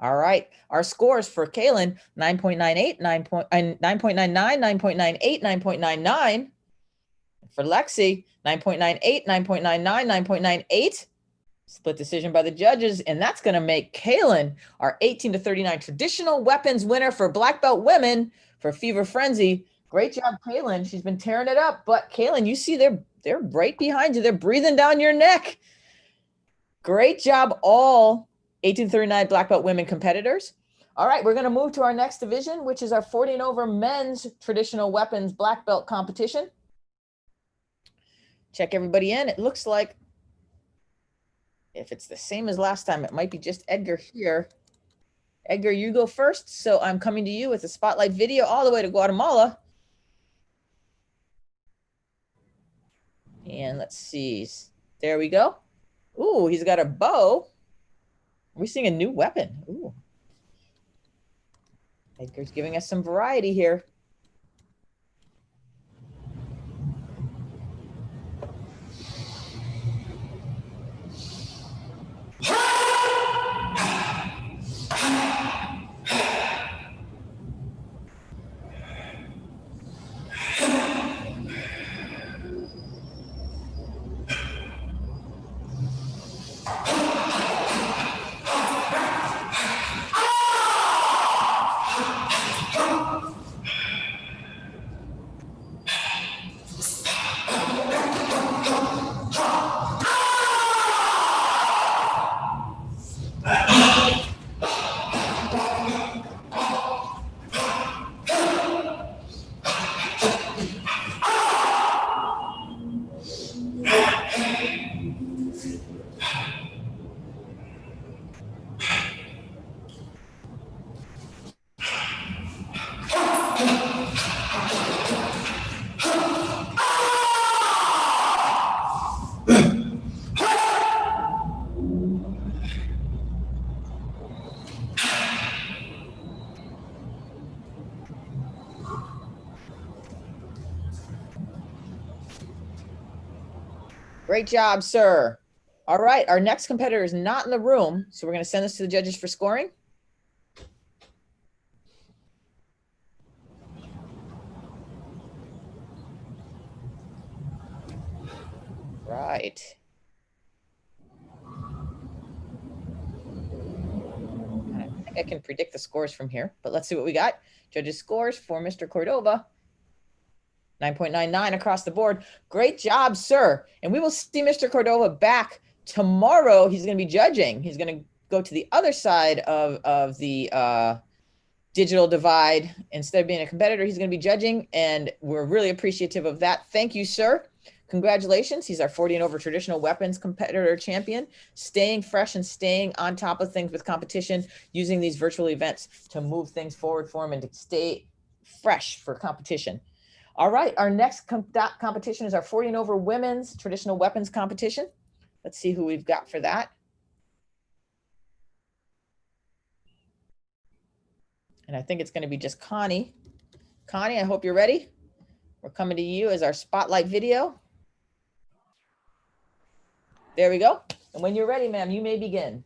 All right, our scores for Kaylin: 9.98, 9.99, 9.98, 9.99. For Lexi: 9.98, 9.99, 9.98. Split decision by the judges, and that's going to make Kaylin our 18 to 39 traditional weapons winner for black belt women for Fever Frenzy. Great job, Kaylin. She's been tearing it up. But Kaylin, you see they're right behind you. They're breathing down your neck. Great job, all 18 to 39 black belt women competitors. All right, we're going to move to our next division, which is our 40 and over men's traditional weapons black belt competition. Check everybody in. It looks like, if it's the same as last time, it might be just Edgar here. Edgar, you go first. So I'm coming to you with a spotlight video all the way to Guatemala. And let's see. There we go. Ooh, he's got a bow. Are we seeing a new weapon? Ooh. Edgar's giving us some variety here. Great job, sir. All right, our next competitor is not in the room, so we're going to send this to the judges for scoring. Right. I think I can predict the scores from here, but let's see what we got. Judges' scores for Mr. Cordova. 9.99 across the board. Great job, sir. And we will see Mr. Cordova back tomorrow. He's going to be judging. He's going to go to the other side of the digital divide. Instead of being a competitor, he's going to be judging, and we're really appreciative of that. Thank you, sir. Congratulations. He's our 40 and over traditional weapons competitor champion, staying fresh and staying on top of things with competition, using these virtual events to move things forward for him and to stay fresh for competition. All right, our next competition is our 40 and over women's traditional weapons competition. Let's see who we've got for that. And I think it's going to be just Connie. Connie, I hope you're ready. We're coming to you as our spotlight video. There we go. And when you're ready, ma'am, you may begin.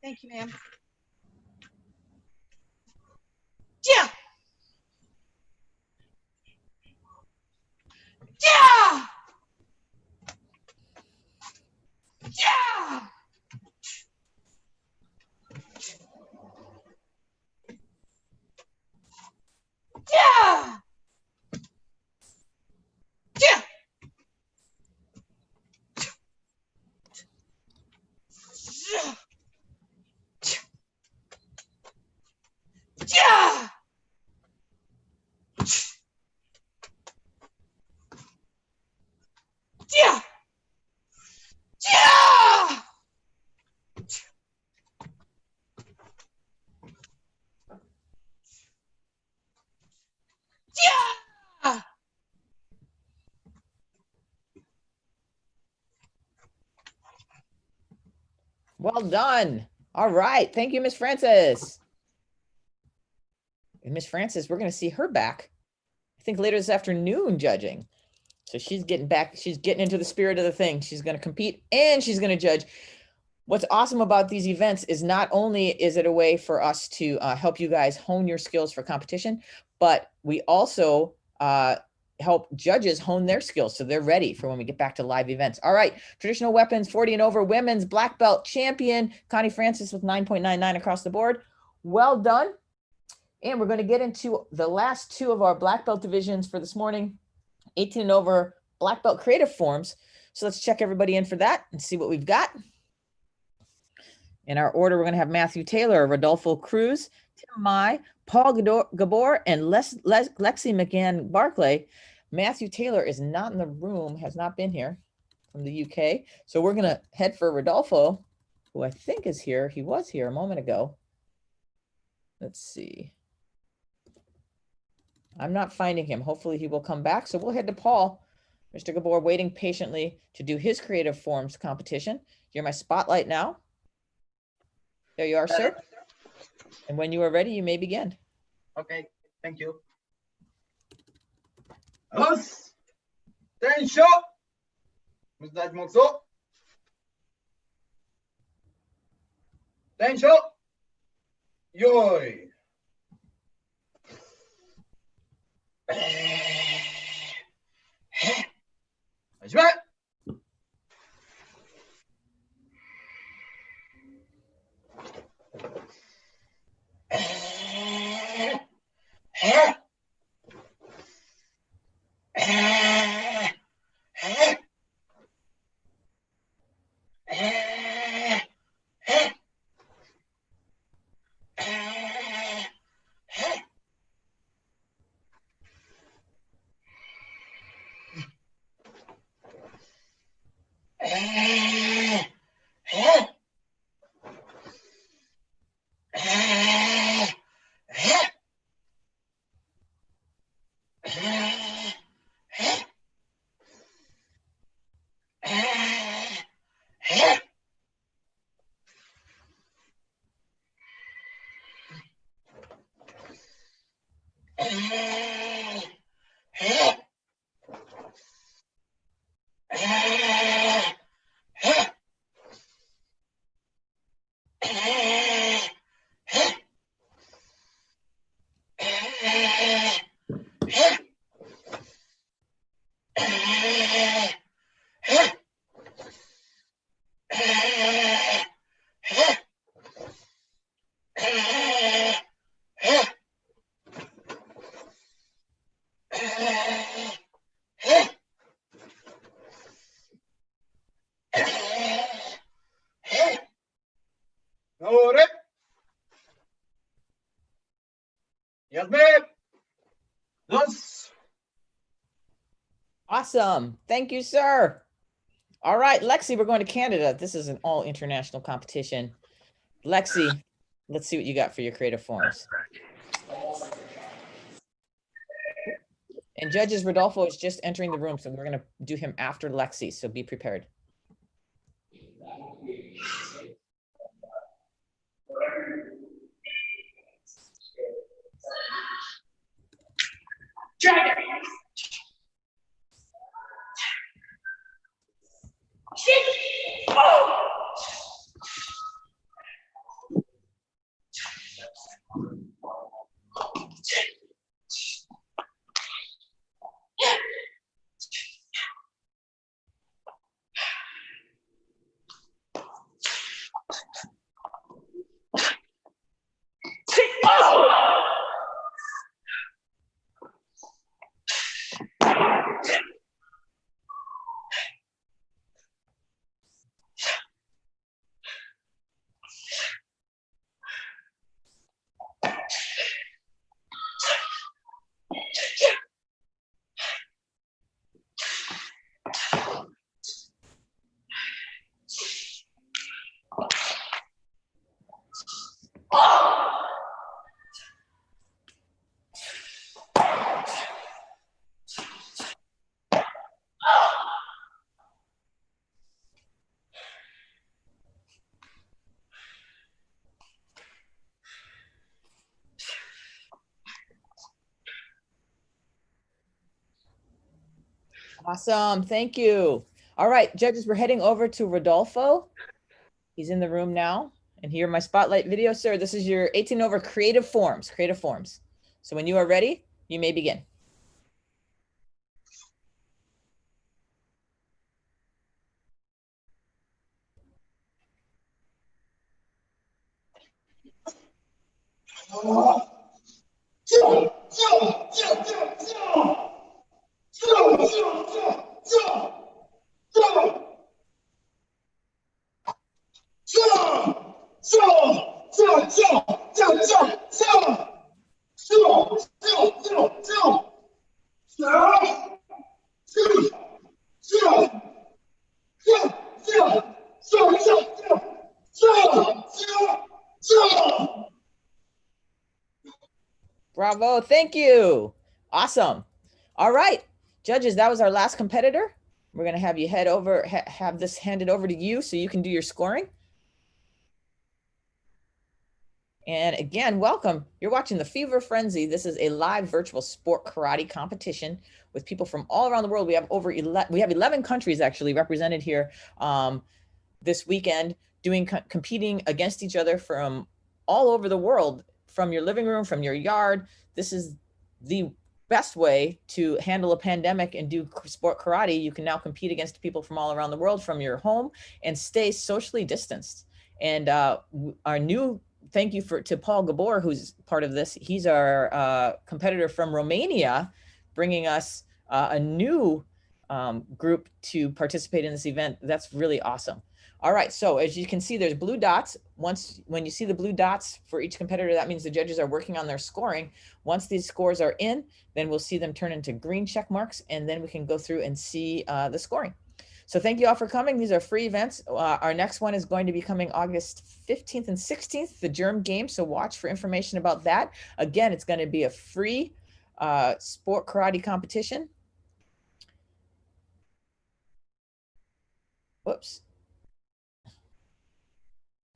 Thank you, ma'am. Yeah. Yeah. Yeah. Yeah. Yeah. Yeah. Yeah. Yeah. Yeah. Well done. All right. Thank you, Miss Francis. And Miss Francis, we're going to see her back, I think, later this afternoon judging. So she's getting back. She's getting into the spirit of the thing. She's going to compete and she's going to judge. What's awesome about these events is not only is it a way for us to help you guys hone your skills for competition, but we also help judges hone their skills so they're ready for when we get back to live events. All right, traditional weapons, 40 and over, women's black belt champion, Connie Francis with 9.99 across the board. Well done. And we're going to get into the last two of our black belt divisions for this morning, 18 and over black belt creative forms. So let's check everybody in for that and see what we've got. In our order, we're going to have Matthew Taylor, Rodolfo Cruz, Tim Mai, Paul Gabor, and Lexi McGann Barclay. Matthew Taylor is not in the room, has not been here from the UK. So we're going to head for Rodolfo, who I think is here. He was here a moment ago. Let's see. I'm not finding him. Hopefully he will come back. So we'll head to Paul. Mr. Gabor waiting patiently to do his creative forms competition. You're my spotlight now. There you are, sir. And when you are ready, you may begin. Okay, thank you. Us. Tension. Mzdać mocno. Tension. Yoi. Hajime. Ahora. Yasmin. Dos. Awesome. Thank you, sir. All right, Lexi, we're going to Canada. This is an all international competition. Lexi, let's see what you got for your creative forms. And judges Rodolfo is just entering the room, so we're going to do him after Lexi, so be prepared. Awesome. Thank you. All right, judges, we're heading over to Rodolfo. He's in the room now. And here my spotlight video, sir. This is your 18 over creative forms, creative forms. So when you are ready, you may begin. Bravo. Thank you. Awesome. All right, judges, that was our last competitor. We're going to have you head over, have this handed over to you so you can do your scoring. And again, welcome. You're watching the Fever Frenzy. This is a live virtual sport karate competition with people from all around the world. We have over 11 countries actually represented here this weekend, competing against each other from all over the world, from your living room, from your yard. This is the best way to handle a pandemic and do sport karate. You can now compete against people from all around the world from your home and stay socially distanced. And our new thank you to Paul Gabor, who's part of this. He's our competitor from Romania, bringing us a new group to participate in this event. That's really awesome. All right, so as you can see, there's blue dots. When you see the blue dots for each competitor, that means the judges are working on their scoring. Once these scores are in, then we'll see them turn into green check marks, and then we can go through and see the scoring. So thank you all for coming. These are free events. Our next one is going to be coming August 15th and 16th, the Germ Game. So watch for information about that. Again, it's going to be a free sport karate competition. Whoops.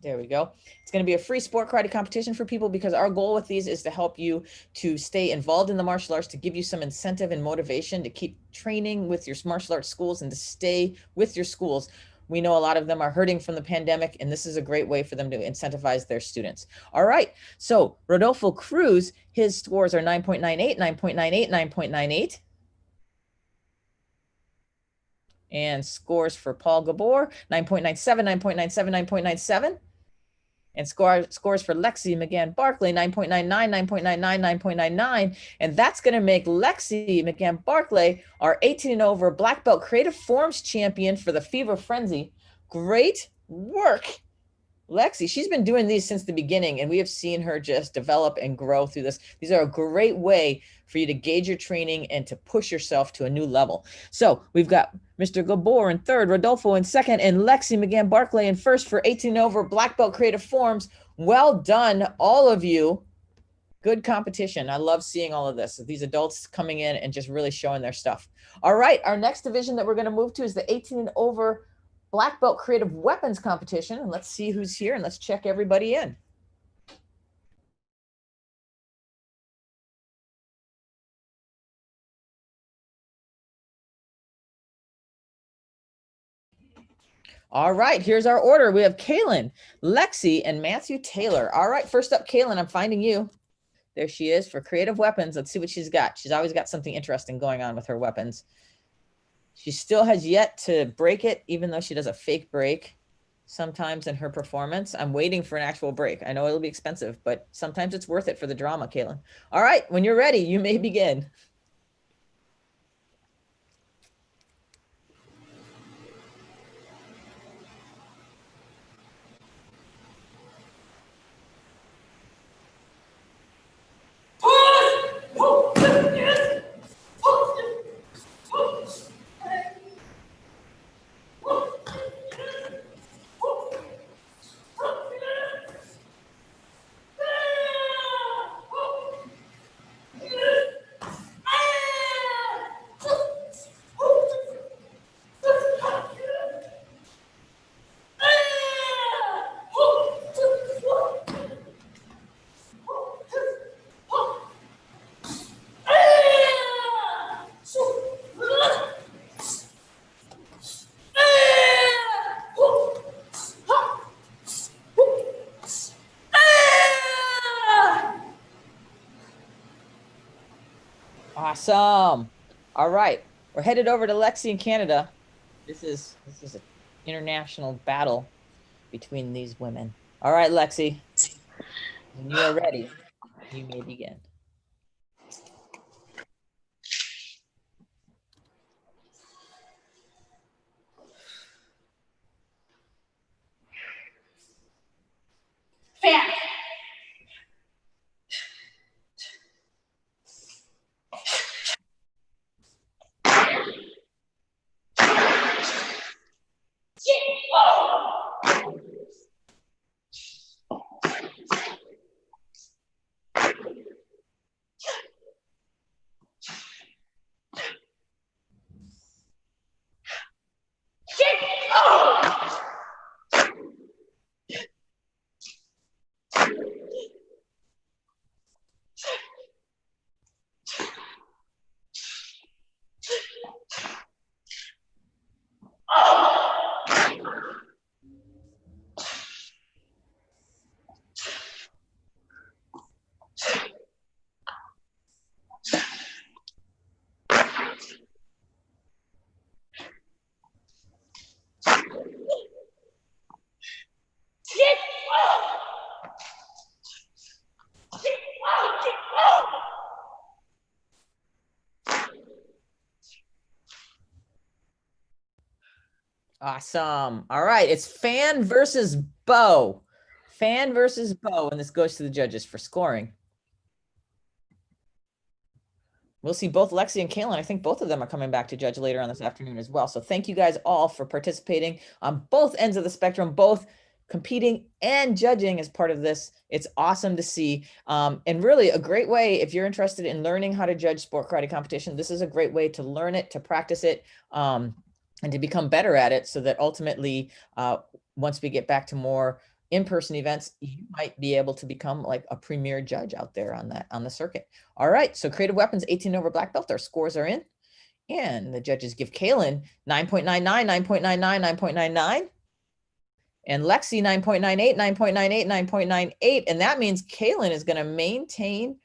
There we go. It's going to be a free sport karate competition for people because our goal with these is to help you to stay involved in the martial arts, to give you some incentive and motivation to keep training with your martial arts schools and to stay with your schools. We know a lot of them are hurting from the pandemic, and this is a great way for them to incentivize their students. All right. So Rodolfo Cruz, his scores are 9.98, 9.98, 9.98. And scores for Paul Gabor, 9.97, 9.97, 9.97. And scores for Lexi McGann Barclay, 9.99, 9.99, 9.99. And that's going to make Lexi McGann Barclay our 18 and over black belt creative forms champion for the Fever Frenzy. Great work, Lexi, she's been doing these since the beginning, and we have seen her just develop and grow through this. These are a great way for you to gauge your training and to push yourself to a new level. So we've got Mr. Gabor in third, Rodolfo in second, and Lexi McGann Barclay in first for 18 over Black Belt Creative Forms. Well done, all of you. Good competition. I love seeing all of this. These adults coming in and just really showing their stuff. All right, our next division that we're going to move to is the 18 and over Black Belt Creative Weapons competition. And let's see who's here and let's check everybody in. All right, here's our order. We have Kaylin, Lexi, and Matthew Taylor. All right, first up, Kaylin, I'm finding you. There she is for Creative Weapons. Let's see what she's got. She's always got something interesting going on with her weapons. She still has yet to break it, even though she does a fake break sometimes in her performance. I'm waiting for an actual break. I know it'll be expensive, but sometimes it's worth it for the drama, Kaylin. All right, when you're ready, you may begin. Awesome. All right, we're headed over to Lexi in Canada. This is an international battle between these women. All right, Lexi, when you are ready, you may begin. Fan. Awesome. All right, it's Fan versus Bo. Fan versus Bo, and this goes to the judges for scoring. We'll see both Lexi and Kaylin. I think both of them are coming back to judge later on this afternoon as well. So thank you guys all for participating on both ends of the spectrum, both competing and judging as part of this. It's awesome to see. And really a great way, if you're interested in learning how to judge sport karate competition, this is a great way to learn it, to practice it, and to become better at it so that ultimately, once we get back to more in-person events, you might be able to become like a premier judge out there on the circuit. All right, so Creative Weapons 18 over black belt, our scores are in. And the judges give Kaylin 9.99, 9.99, 9.99. And Lexi 9.98, 9.98, 9.98. And that means Kaylin is going to maintain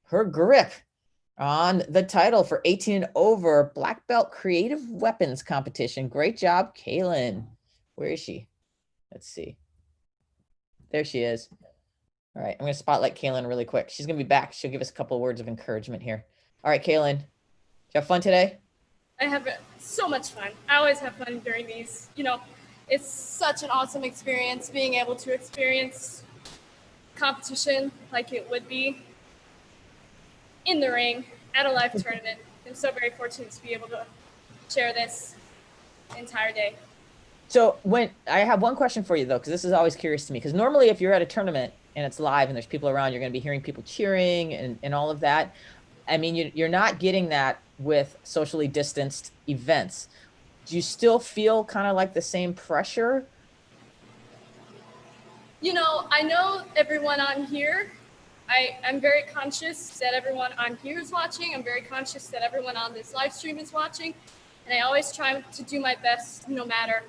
her grip on the title for 18 and over black belt creative weapons competition. Great job, Kaylin. Where is she? Let's see. There she is. All right, I'm going to spotlight Kaylin really quick. She's going to be back. She'll give us a couple of words of encouragement here. All right, Kaylin, did you have fun today? I have so much fun. I always have fun during these. You know, It's such an awesome experience being able to experience competition like it would be in the ring at a live tournament. I'm so very fortunate to be able to share this entire day. So when I have one question for you though, because this is always curious to me, because normally if you're at a tournament and it's live and there's people around, you're going to be hearing people cheering and all of that. I mean, you're not getting that with socially distanced events. Do you still feel kind of like the same pressure? You know, I know everyone on here. I'm very conscious that everyone on here is watching. I'm very conscious that everyone on this live stream is watching. And I always try to do my best no matter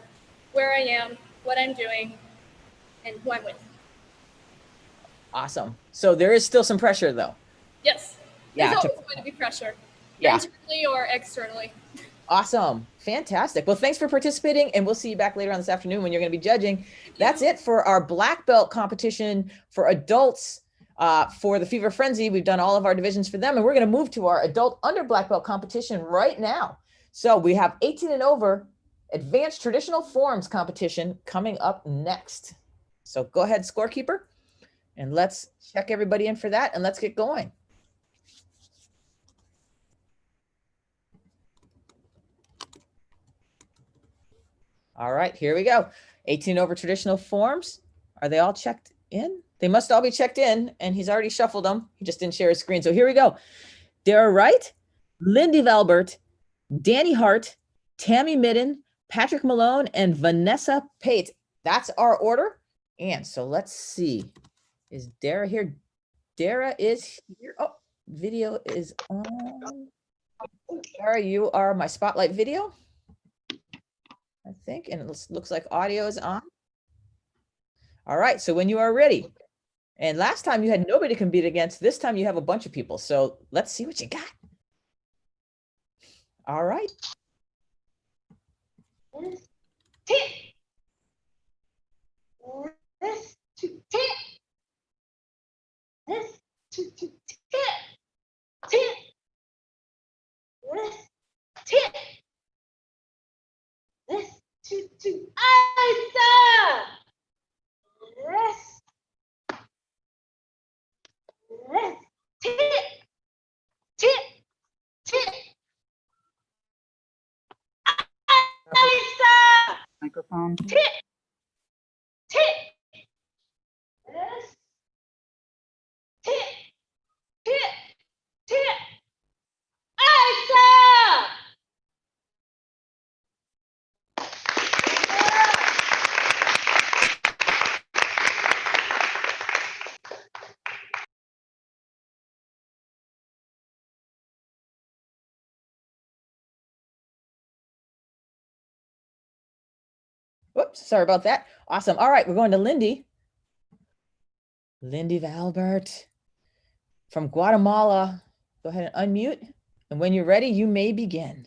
where I am, what I'm doing, and who I'm with. Awesome. So there is still some pressure though. Yes. Yeah. There's always going to be pressure. Yeah. Internally or externally. Awesome. Fantastic. Well, thanks for participating, and we'll see you back later on this afternoon when you're going to be judging. That's it for our black belt competition for adults for the Fever Frenzy. We've done all of our divisions for them, and we're going to move to our adult under black belt competition right now. So we have 18 and over advanced traditional forms competition coming up next. So go ahead, scorekeeper, and let's check everybody in for that, and let's get going. All right, here we go. 18 over traditional forms. Are they all checked in? They must all be checked in, and he's already shuffled them. He just didn't share his screen. So here we go. Dara Wright, Lindy Valbert, Danny Hart, Tammy Midden, Patrick Malone, and Vanessa Pate. That's our order. And so let's see. Is Dara here? Dara is here. Oh, video is on. Dara, you are my spotlight video, I think, and it looks like audio is on. All right, so when you are ready, and last time you had nobody to compete against, this time you have a bunch of people. So let's see what you got. All right. Tip. This to tip. This to tip. Tip. This tip. This to Isa. This. This tip. Tip. Tip. Isa. Microphone. Tip. Tip. This. Tip. Tip. Tip. Isa. Whoops, sorry about that. Awesome. All right, we're going to Lindy. Lindy Valbert from Guatemala. Go ahead and unmute. And when you're ready, you may begin.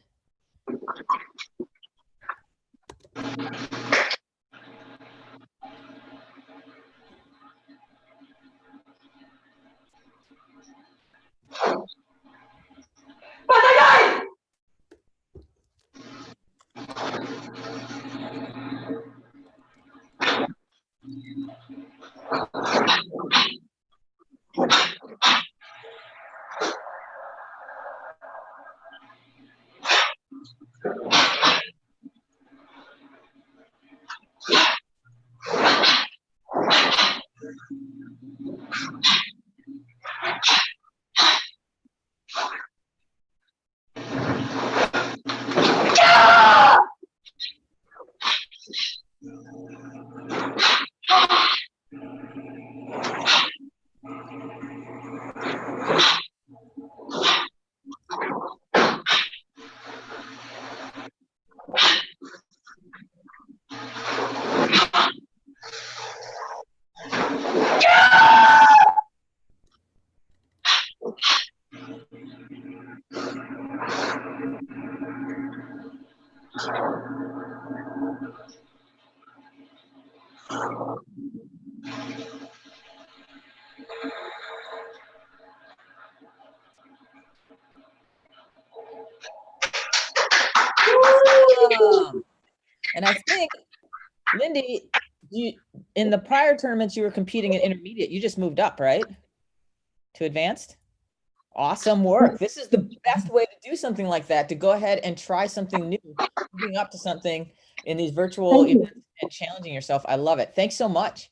Awesome. And I think Lindy, in the prior tournaments, you were competing in intermediate. You just moved up, right? To advanced? Awesome work. This is the best way to do something like that, to go ahead and try something new, moving up to something in these virtual events and challenging yourself. I love it. Thanks so much.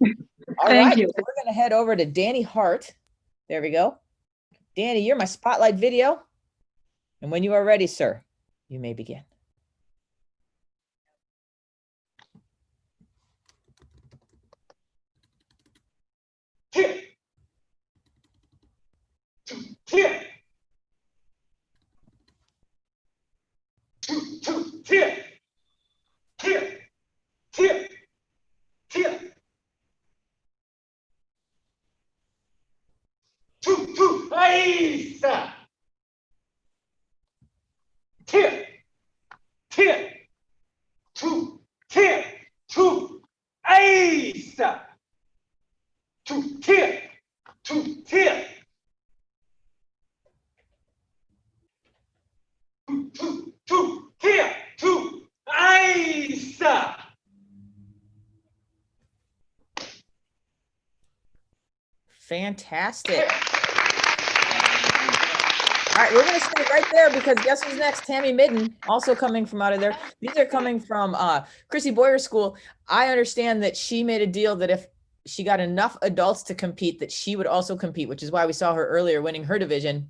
All right, so we're going to head over to Danny Hart. There we go. Danny, you're my spotlight video. And when you are ready, sir, you may begin. Tip. 2, tip. 2, 2, tip. Tip. Tip. Tip. 2, 2, ice. Tip. Tip. 2, tip. 2, ice. 2, tip. 2, tip. 2, 2, 2, tip. 2, ice. Fantastic. All right, we're going to stay right there because guess who's next? Tammy Midden, also coming from out of there. These are coming from Chrissy Boyer School. I understand that she made a deal that if she got enough adults to compete, that she would also compete, which is why we saw her earlier winning her division.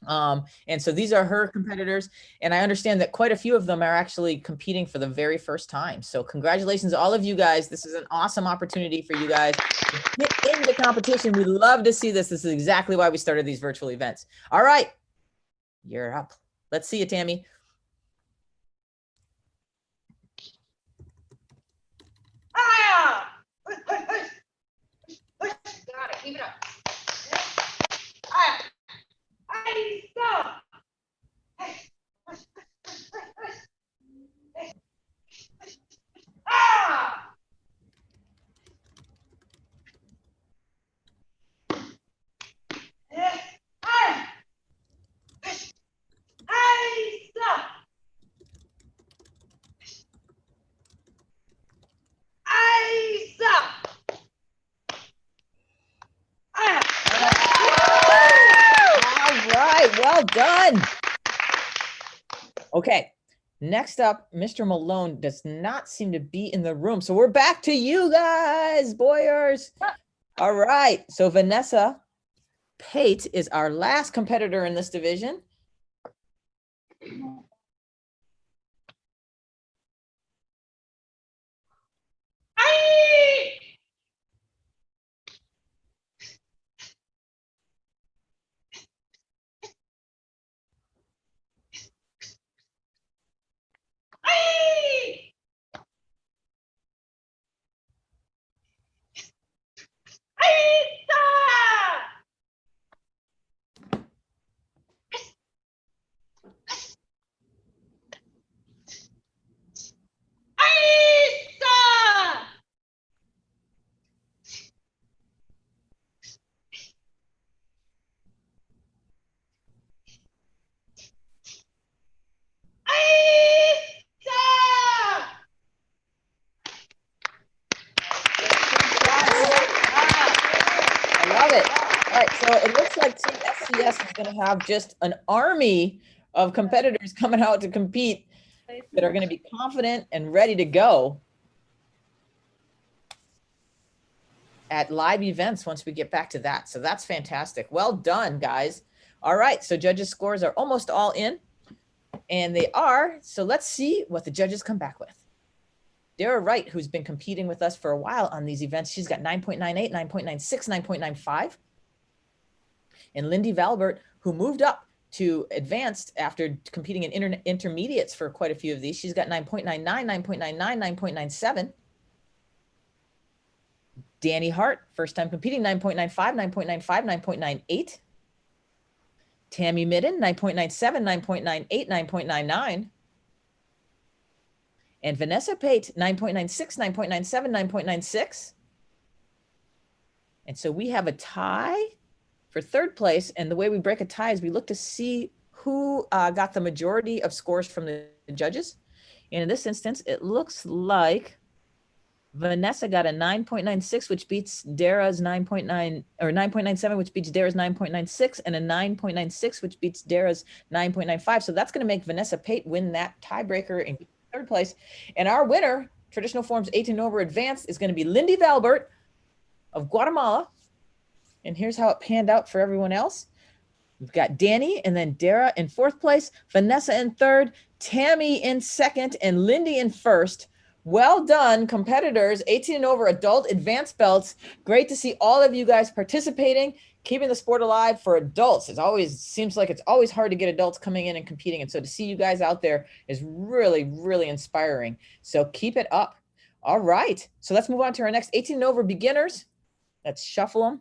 And so these are her competitors. And I understand that quite a few of them are actually competing for the very first time. So congratulations, all of you guys. This is an awesome opportunity for you guys to get into competition. We love to see this. This is exactly why we started these virtual events. All right, you're up. Let's see you, Tammy. Ah! Got it. Keep it up. Ah! Hey, stop! Ah! Hey, stop! Hey, stop! All right, well done. Okay, next up, Mr. Malone does not seem to be in the room. So we're back to you guys, Boyers. All right, so Vanessa Pate is our last competitor in this division. So it looks like Team SCS is going to have just an army of competitors coming out to compete that are going to be confident and ready to go at live events once we get back to that. So that's fantastic. Well done, guys. All right, so judges' scores are almost all in, and they are. So let's see what the judges come back with. Dara Wright, who's been competing with us for a while on these events, she's got 9.98, 9.96, 9.95. And Lindy Valbert, who moved up to advanced after competing in intermediates for quite a few of these, she's got 9.99, 9.99, 9.97. Danny Hart, first time competing, 9.95, 9.95, 9.98. Tammy Midden, 9.97, 9.98, 9.99. And Vanessa Pate, 9.96, 9.97, 9.96. And so we have a tie for third place. And the way we break a tie is we look to see who got the majority of scores from the judges. And in this instance, it looks like Vanessa got a 9.96, which beats Dara's 9.9 or 9.97, which beats Dara's 9.96, and a 9.96, which beats Dara's 9.95. So that's going to make Vanessa Pate win that tiebreaker in third place. And our winner, Traditional Forms 18 and over advanced, is going to be Lindy Valbert of Guatemala. And here's how it panned out for everyone else. We've got Danny and then Dara in fourth place, Vanessa in third, Tammy in second, and Lindy in first. Well done, competitors, 18 and over adult advanced belts. Great to see all of you guys participating, keeping the sport alive for adults. It always seems like it's always hard to get adults coming in and competing. And so to see you guys out there is really, really inspiring. So keep it up. All right. So let's move on to our next 18 and over beginners. Let's shuffle them.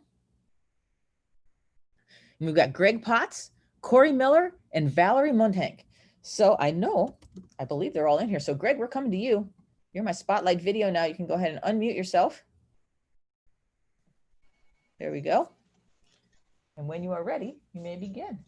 And we've got Greg Potts, Corey Miller, and Valerie Montank. So I believe they're all in here. So Greg, we're coming to you. You're my spotlight video now. You can go ahead and unmute yourself. There we go. And when you are ready, you may begin.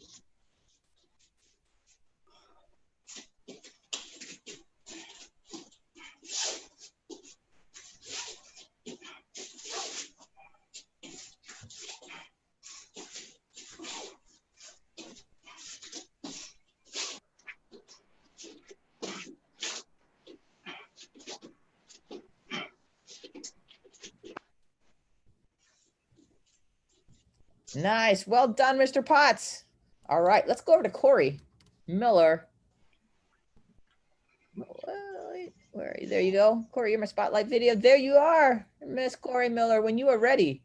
Nice. Well done, Mr. Potts. All right, let's go over to Corey Miller. Where are you? There you go. Corey, you're my spotlight video. There you are, Miss Corey Miller. When you are ready,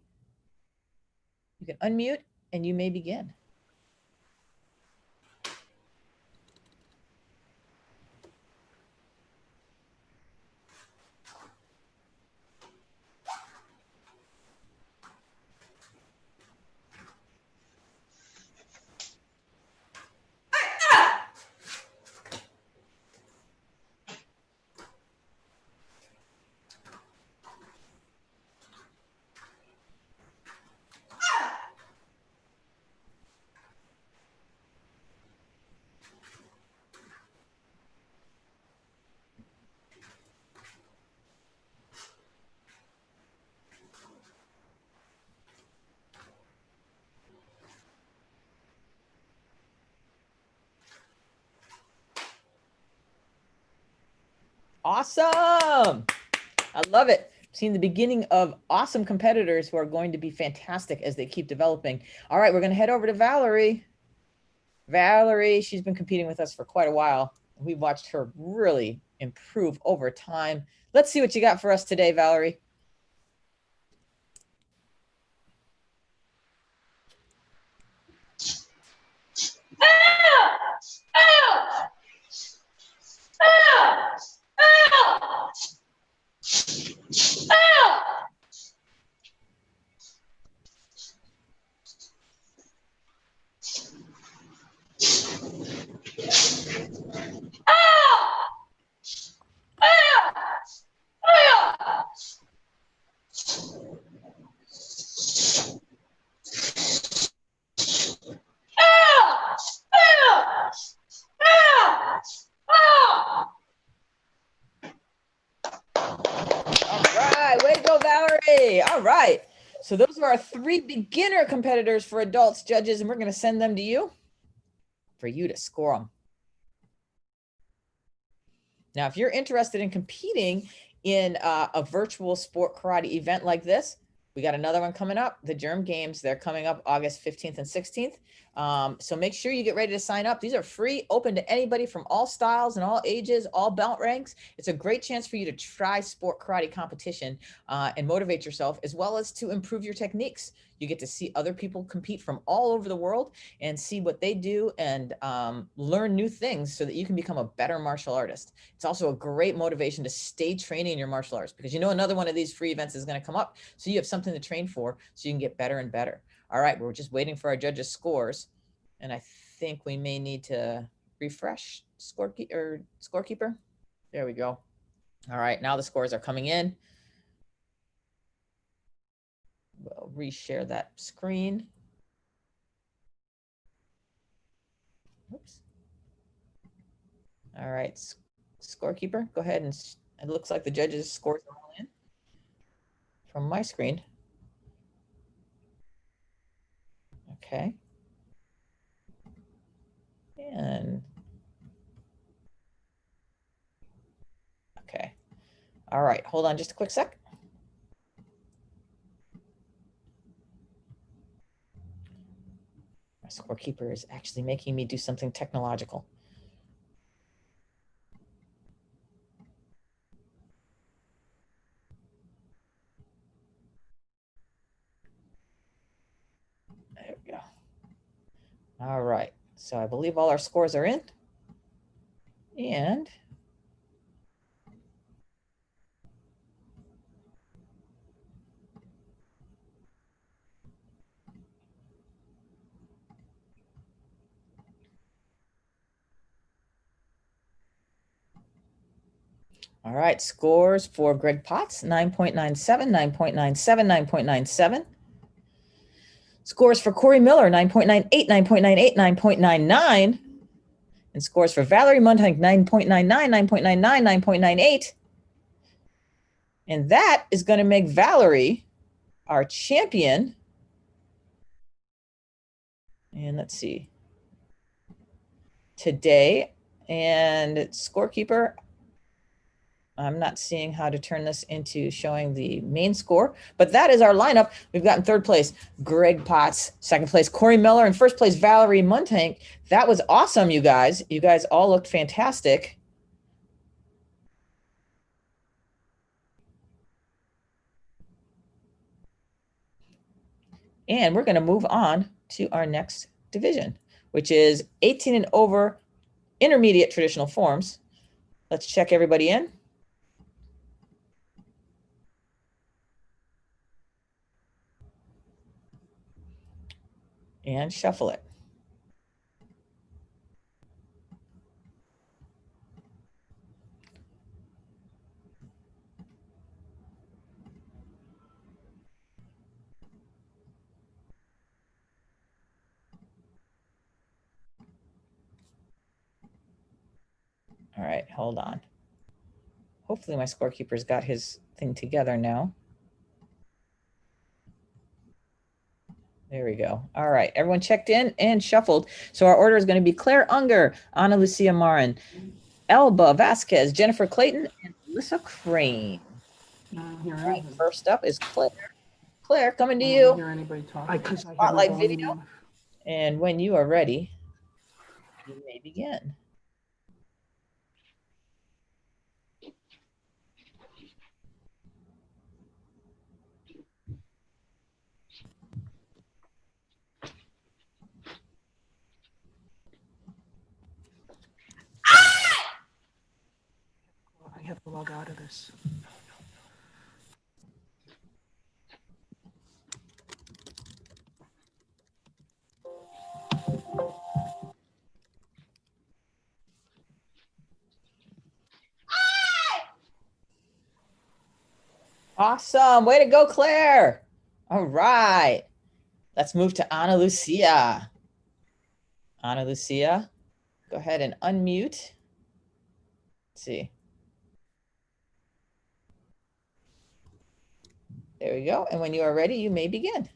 you can unmute and you may begin. Awesome. I love it. Seeing the beginning of awesome competitors who are going to be fantastic as they keep developing. All right, we're going to head over to Valerie. Valerie, she's been competing with us for quite a while. We've watched her really improve over time. Let's see what you got for us today, Valerie. All right. So those are our 3 beginner competitors for adults judges, and we're going to send them to you for you to score them. Now, if you're interested in competing in a virtual sport karate event like this, we got another one coming up, the Germ Games. They're coming up August 15th and 16th. So make sure you get ready to sign up. These are free, open to anybody from all styles and all ages, all belt ranks. It's a great chance for you to try sport karate competition and motivate yourself, as well as to improve your techniques. You get to see other people compete from all over the world and see what they do and learn new things so that you can become a better martial artist. It's also a great motivation to stay training in your martial arts, because you know another one of these free events is going to come up. So you have something to train for so you can get better and better. All right, we're just waiting for our judges' scores. And I think we may need to refresh scorekeeper. There we go. All right, now the scores are coming in. We'll reshare that screen. Oops. All right, scorekeeper, go ahead, and it looks like the judges' scores are all in. from my screen. Okay. And okay. All right, hold on just a quick sec. My scorekeeper is actually making me do something technological. There we go. All right, so I believe all our scores are in. And all right, scores for Greg Potts, 9.97, 9.97, 9.97. Scores for Corey Miller, 9.98, 9.98, 9.99. And scores for Valerie Muntank, 9.99, 9.99, 9.98. And that is going to make Valerie our champion. And let's see. Today, and scorekeeper, I'm not seeing how to turn this into showing the main score, but that is our lineup. We've got in third place, Greg Potts, second place, Corey Miller, and first place, Valerie Muntank. That was awesome, you guys. You guys all looked fantastic. And we're going to move on to our next division, which is 18 and over intermediate traditional forms. Let's check everybody in. And shuffle it. All right, hold on. Hopefully my scorekeeper's got his thing together now. There we go. All right, everyone checked in and shuffled. So our order is going to be Claire Unger, Ana Lucia Marin, Elba Vasquez, Jennifer Clayton, and Alyssa Crane. Right, first up is Claire. Claire, coming to you. Hear anybody talk? Spotlight video. And when you are ready, you may begin. I have to log out of this. Awesome. Way to go, Claire. All right. Let's move to Ana Lucia. Ana Lucia, go ahead and unmute. Let's see. There we go. And when you are ready, you may begin.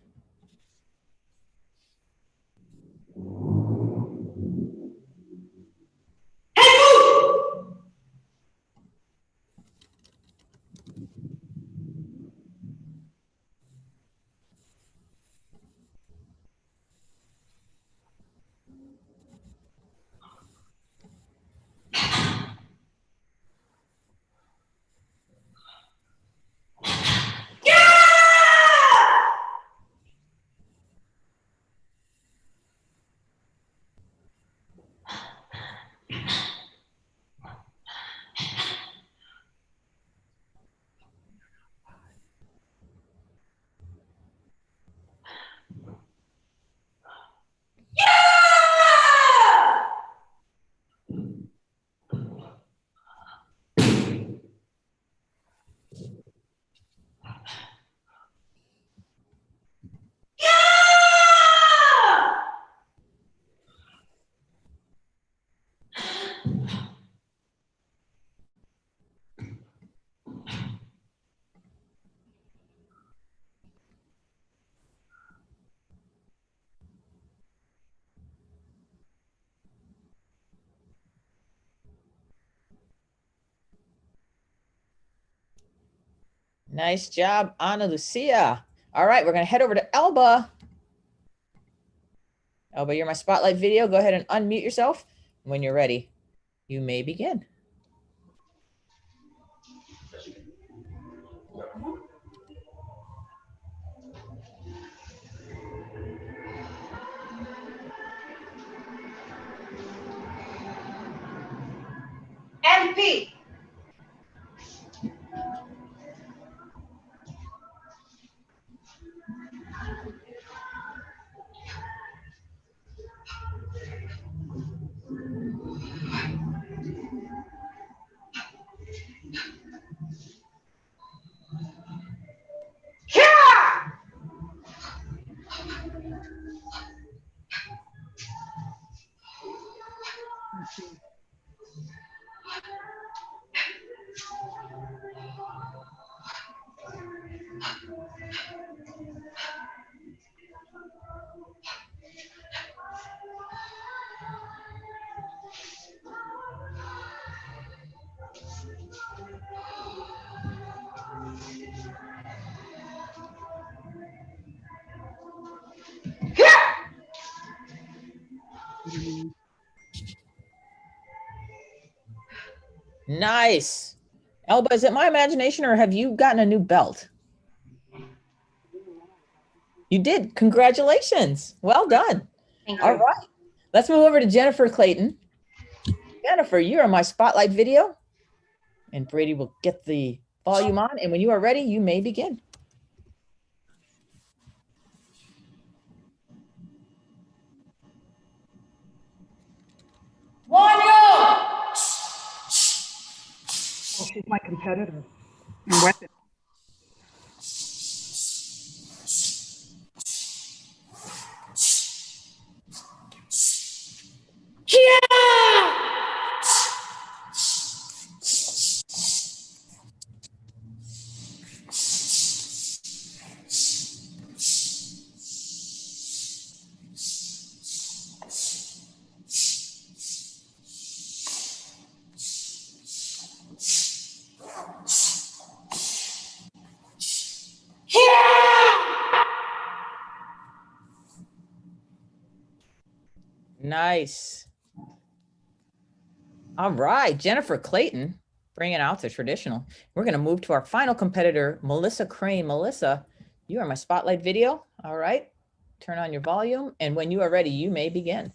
Nice job, Ana Lucia. All right, we're going to head over to Elba. Elba, you're my spotlight video. Go ahead and unmute yourself. When you're ready, you may begin. MP. Yeah! Nice. Elba, is it my imagination or have you gotten a new belt? You did. Congratulations. Well done. Thank All you. right. Let's move over to Jennifer Clayton. Jennifer, you're on my spotlight video. And Brady will get the volume on. And when you are ready, you may begin. Wanya! Oh, she's my competitor in weapons. Nice. All right, Jennifer Clayton, bringing out the traditional. We're going to move to our final competitor, Melissa Crane. Melissa, you are my spotlight video. All right, turn on your volume. And when you are ready, you may begin.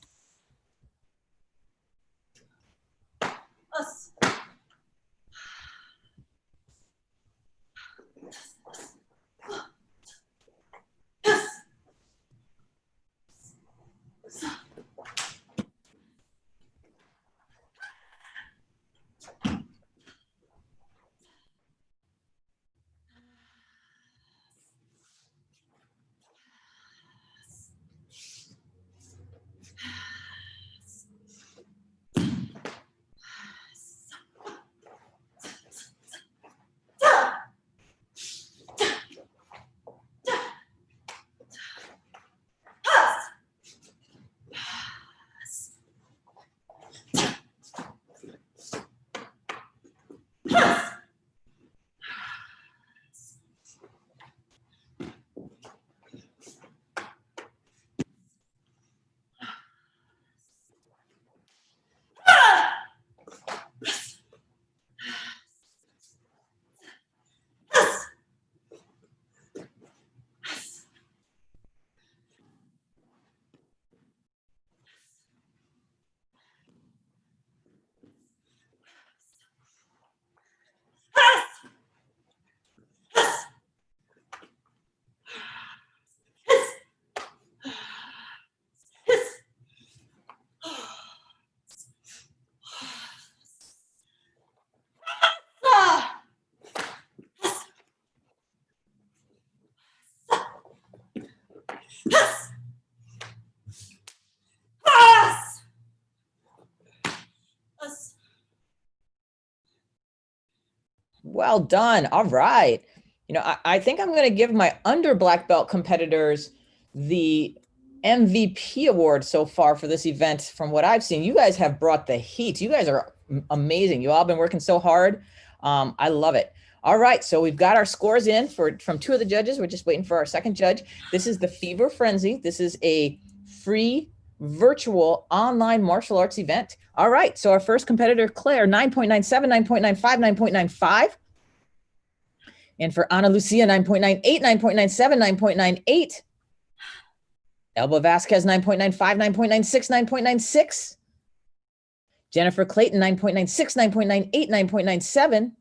Well done. All right. You know, I think I'm going to give my under black belt competitors the MVP award so far for this event. From what I've seen, you guys have brought the heat. You guys are amazing. You all been working so hard. I love it. All right, so we've got our scores in from two of the judges. We're just waiting for our second judge. This is the Fever Frenzy. This is a free virtual online martial arts event. All right, so our first competitor, Claire, 9.97, 9.95, 9.95. And for Ana Lucia, 9.98, 9.97, 9.98. Elba Vasquez, 9.95, 9.96, 9.96. Jennifer Clayton, 9.96, 9.98, 9.97.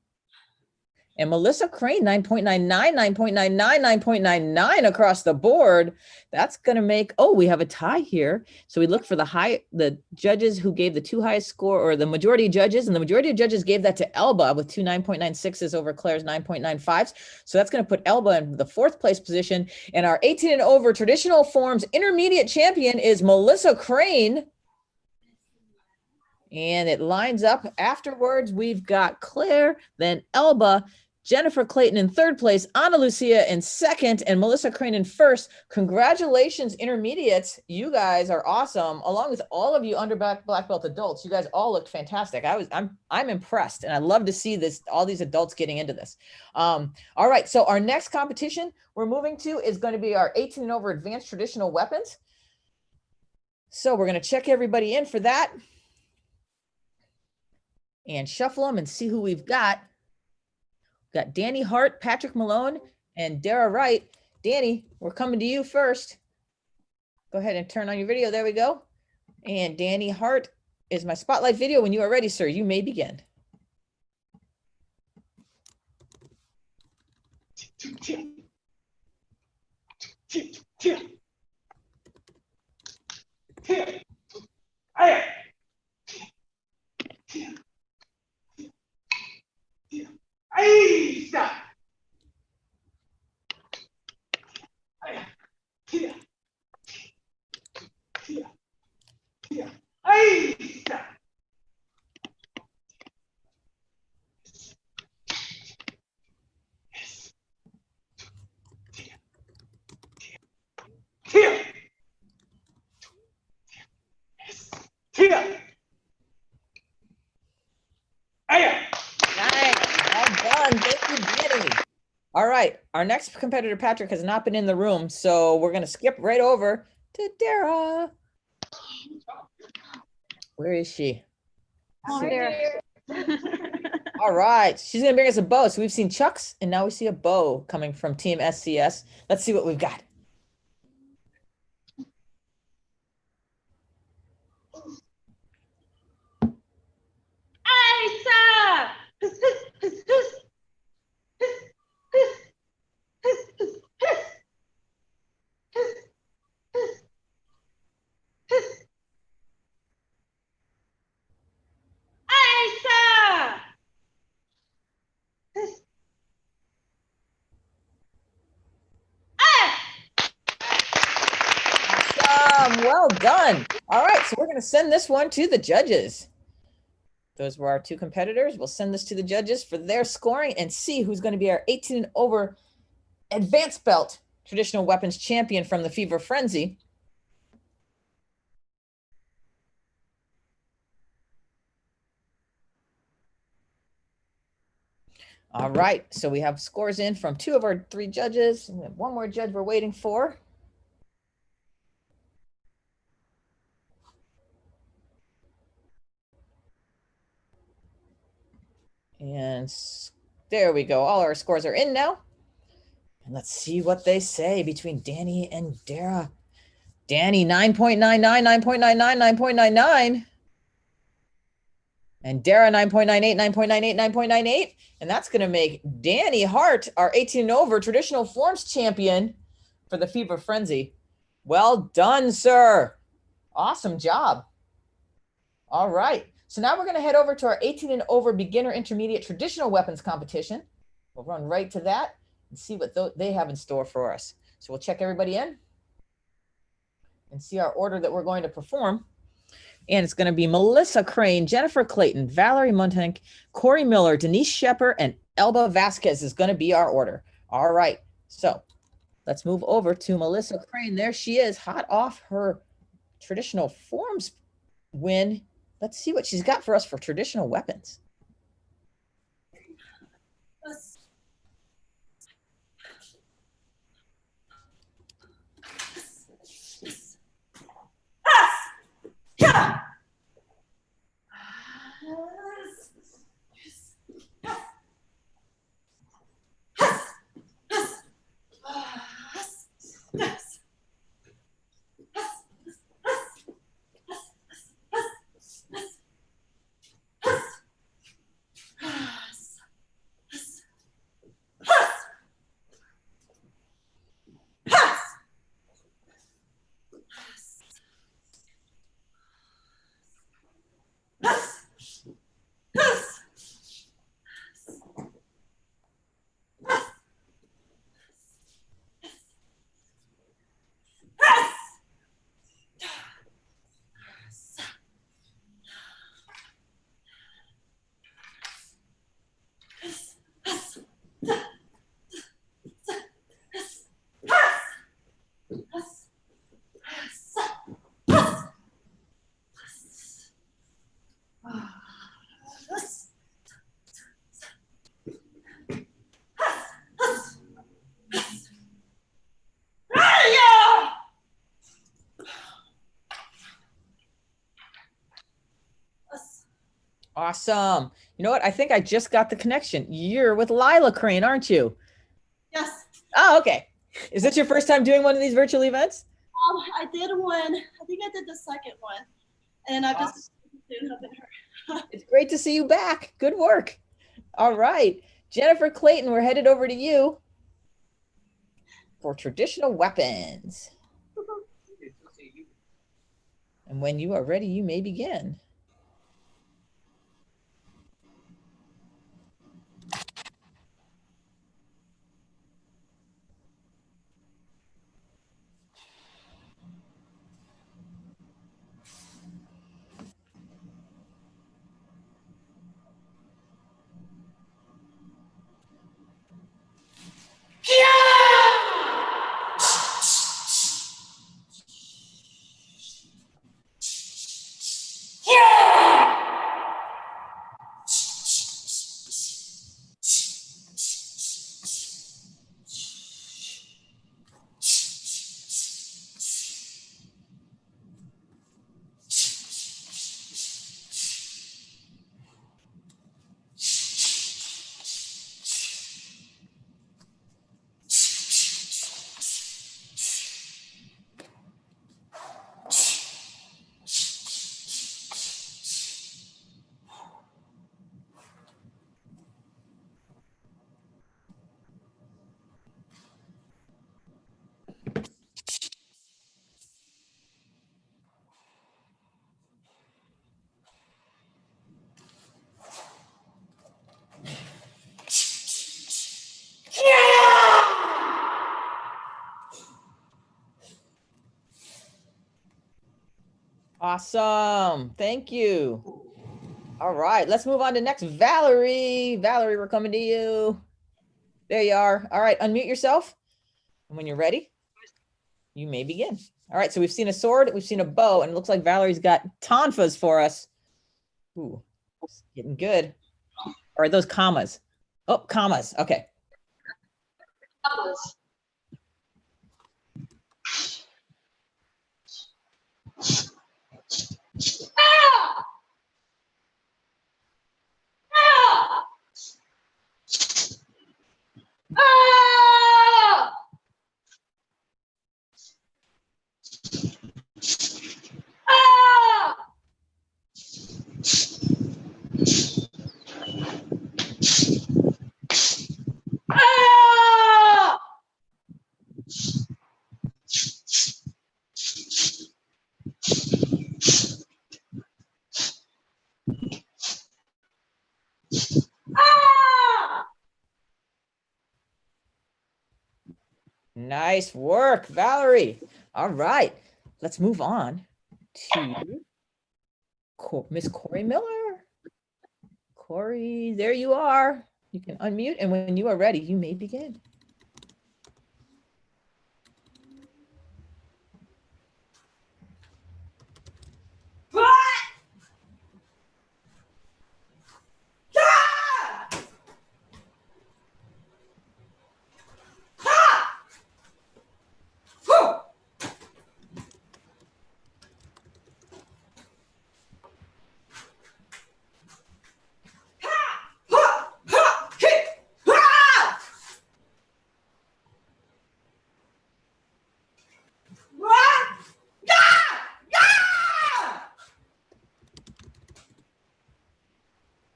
And Melissa Crane, 9.99, 9.99, 9.99 across the board. That's going to make, oh, we have a tie here. So we look for the judges who gave the two highest score, or the majority of judges, and the majority of judges gave that to Elba with two 9.96s over Claire's 9.95s. So that's going to put Elba in the fourth place position. And our 18 and over traditional forms intermediate champion is Melissa Crane. And it lines up afterwards. We've got Claire, then Elba, Jennifer Clayton in third place, Ana Lucia in second, and Melissa Crane in first. Congratulations, intermediates. You guys are awesome. Along with all of you under black belt adults, you guys all looked fantastic. I'm impressed, and I love to see all these adults getting into this. All right, so our next competition we're moving to is going to be our 18 and over advanced traditional weapons. So we're going to check everybody in for that and shuffle them and see who we've got. We've got Danny Hart, Patrick Malone, and Dara Wright. Danny, we're coming to you first. Go ahead and turn on your video. There we go. And Danny Hart is my spotlight video. When you are ready, sir, you may begin. Ahí está. Ahí está. Thank you, Danny. All right, our next competitor, Patrick, has not been in the room, so we're going to skip right over to Dara. Where is she? Oh, there. All right, she's going to bring us a bow. So we've seen chucks, and now we see a bow coming from Team SCS. Let's see what we've got. Asa! Well done. All right, so we're going to send this one to the judges. Those were our two competitors. We'll send this to the judges for their scoring and see who's going to be our 18 and over advanced belt traditional weapons champion from the Fever Frenzy. All right, so we have scores in from two of our three judges. We have one more judge we're waiting for. And there we go. All our scores are in now. And let's see what they say between Danny and Dara. Danny, 9.99, 9.99, 9.99. And Dara, 9.98, 9.98, 9.98. And that's going to make Danny Hart our 18 and over traditional forms champion for the Fever Frenzy. Well done, sir. Awesome job. All right. So now we're going to head over to our 18 and over beginner intermediate traditional weapons competition. We'll run right to that and see what they have in store for us. So we'll check everybody in and see our order that we're going to perform. And it's going to be Melissa Crane, Jennifer Clayton, Valerie Muntank, Corey Miller, Denise Shepard, and Elba Vasquez is going to be our order. All right. So let's move over to Melissa Crane. There she is, hot off her traditional forms win. Let's see what she's got for us for traditional weapons. Awesome. You know what? I think I just got the connection. You're with Lila Crane, aren't you? Yes. Oh, okay. Is this your first time doing one of these virtual events? I did one. I think I did the second one. And I've just helping her. It's great to see you back. Good work. All right. Jennifer Clayton, we're headed over to you for traditional weapons. And when you are ready, you may begin. Awesome. Thank you. All right, let's move on to next. Valerie. Valerie, we're coming to you. There you are. All right, unmute yourself. And when you're ready, you may begin. All right, so we've seen a sword, we've seen a bow, and it looks like Valerie's got tonfas for us. Ooh, getting good. Or are those commas? Oh, commas. Okay. Nice work, Valerie. All right, let's move on to Miss Corey Miller. Corey, there you are. You can unmute, and when you are ready, you may begin.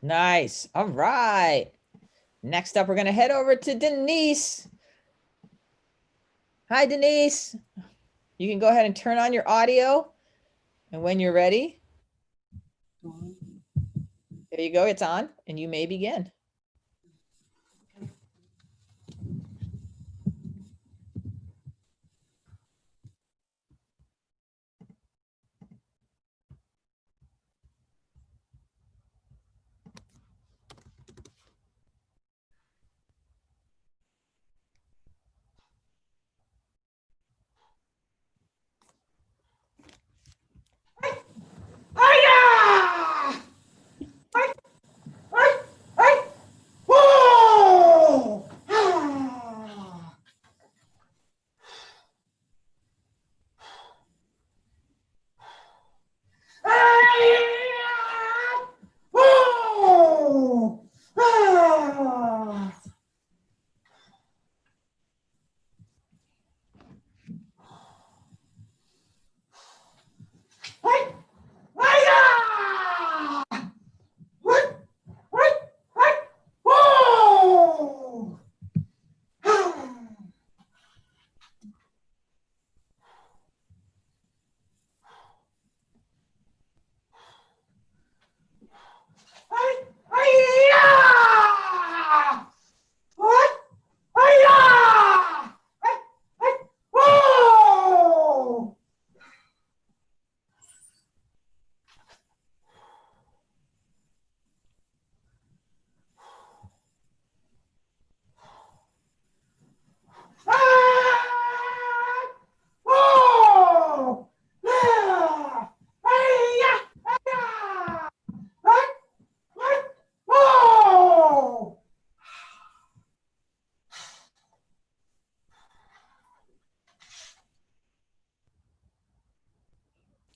Nice. All right. Next up, we're going to head over to Denise. Hi, Denise. You can go ahead and turn on your audio. And when you're ready, there you go. It's on, and you may begin.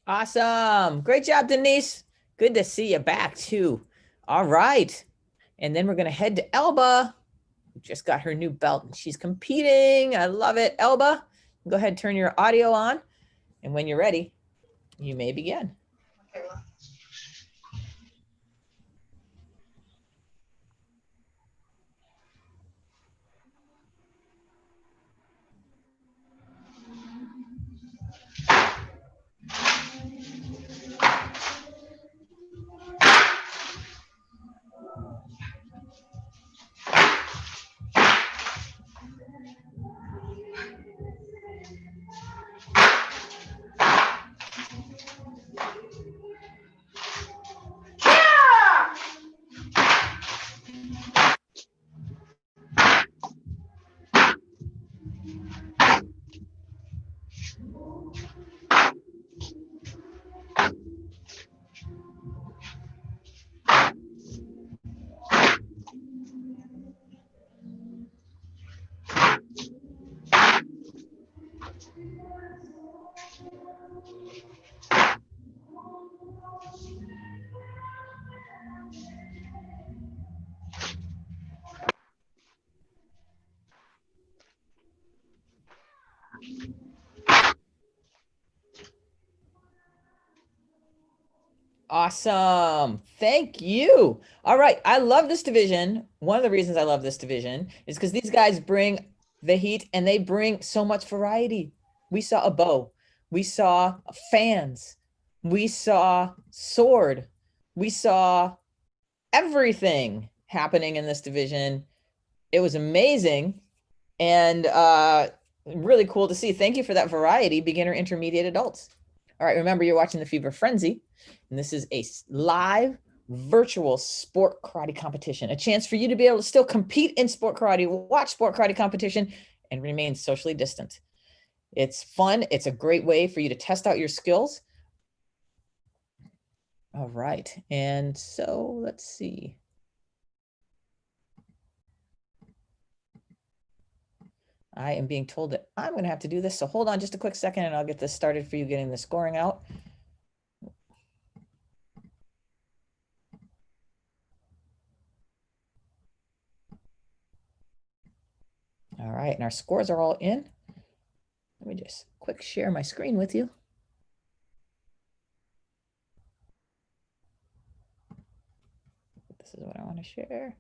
Awesome. Great job, Denise. Good to see you back too. All right. And then we're going to head to Elba, who just got her new belt and she's competing. I love it. Elba, go ahead, turn your audio on. And when you're ready, you may begin. Awesome. Thank you. All right. I love this division. One of the reasons I love this division is because these guys bring the heat and they bring so much variety. We saw a bow. We saw fans. We saw sword. We saw everything happening in this division. It was amazing and really cool to see. Thank you for that variety, beginner, intermediate, adults. All right. Remember, you're watching the Fever Frenzy. And this is a live virtual sport karate competition, a chance for you to be able to still compete in sport karate, watch sport karate competition, and remain socially distant. It's fun. It's a great way for you to test out your skills. All right. And so let's see. I am being told that I'm going to have to do this. So hold on just a quick second and I'll get this started for you, getting the scoring out. All right, and our scores are all in. Let me just quick share my screen with you. This is what I want to share.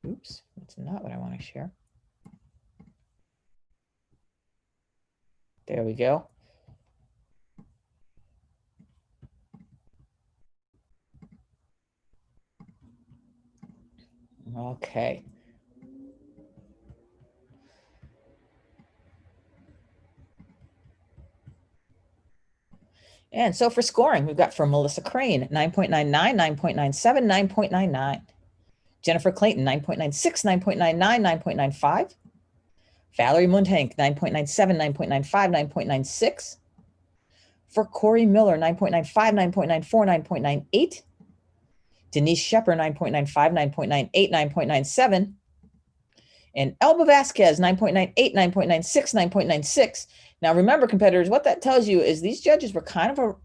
Oops, that's not what I want to share. There we go. Okay. And so for scoring, we've got for Melissa Crane, 9.99, 9.97, 9.99. Jennifer Clayton, 9.96, 9.99, 9.95. Valerie Mundhank, 9.97, 9.95, 9.96. For Corey Miller, 9.95, 9.94, 9.98. Denise Shepper, 9.95, 9.98, 9.97. And Elba Vasquez, 9.98, 9.96, 9.96. Now, remember, competitors, what that tells you is these judges were kind of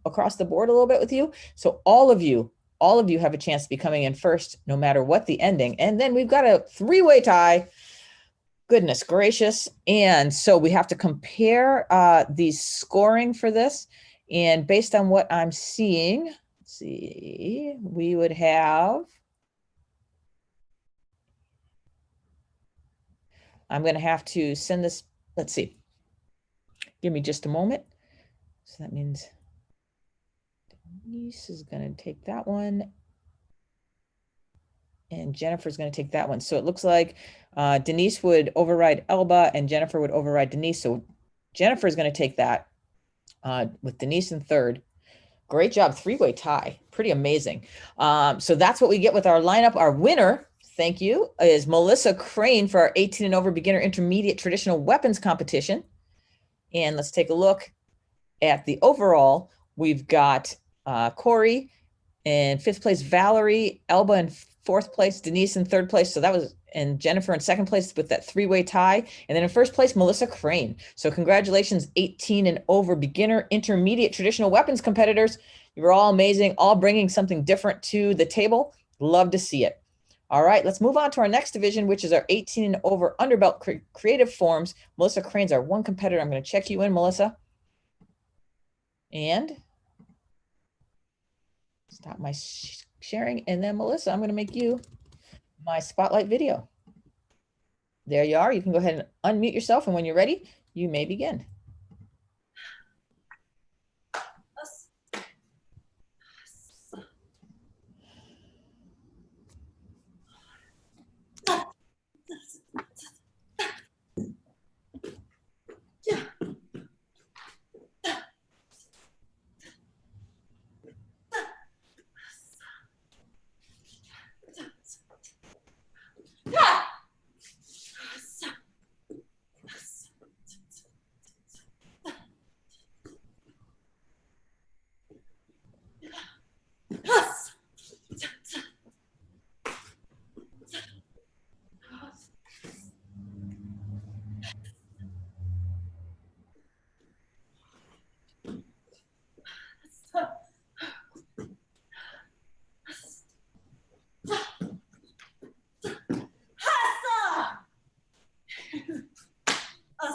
across the board a little bit with you. So all of you have a chance to be coming in first, no matter what the ending. And then we've got a three-way tie. Goodness gracious. And so we have to compare the scoring for this. And based on what I'm seeing, let's see, we would have, I'm going to have to send this, let's see. Give me just a moment. So that means Denise is going to take that one. And Jennifer's going to take that one. So it looks like Denise would override Elba and Jennifer would override Denise. So Jennifer is going to take that with Denise in third. Great job. Three-way tie. Pretty amazing. So that's what we get with our lineup. Our winner, thank you, is Melissa Crane for our 18 and over beginner intermediate traditional weapons competition. And let's take a look at the overall. We've got Corey in fifth place, Valerie, Elba in fourth place, Denise in third place. So that was and Jennifer in second place with that three-way tie. And then in first place, Melissa Crane. So congratulations, 18 and over beginner, intermediate, traditional weapons competitors. You were all amazing, all bringing something different to the table. Love to see it. All right, let's move on to our next division, which is our 18 and over underbelt creative forms. Melissa Crane's our one competitor. I'm going to check you in, Melissa. And stop my sharing. And then Melissa, I'm going to make you my spotlight video. There you are. You can go ahead and unmute yourself. And when you're ready, you may begin.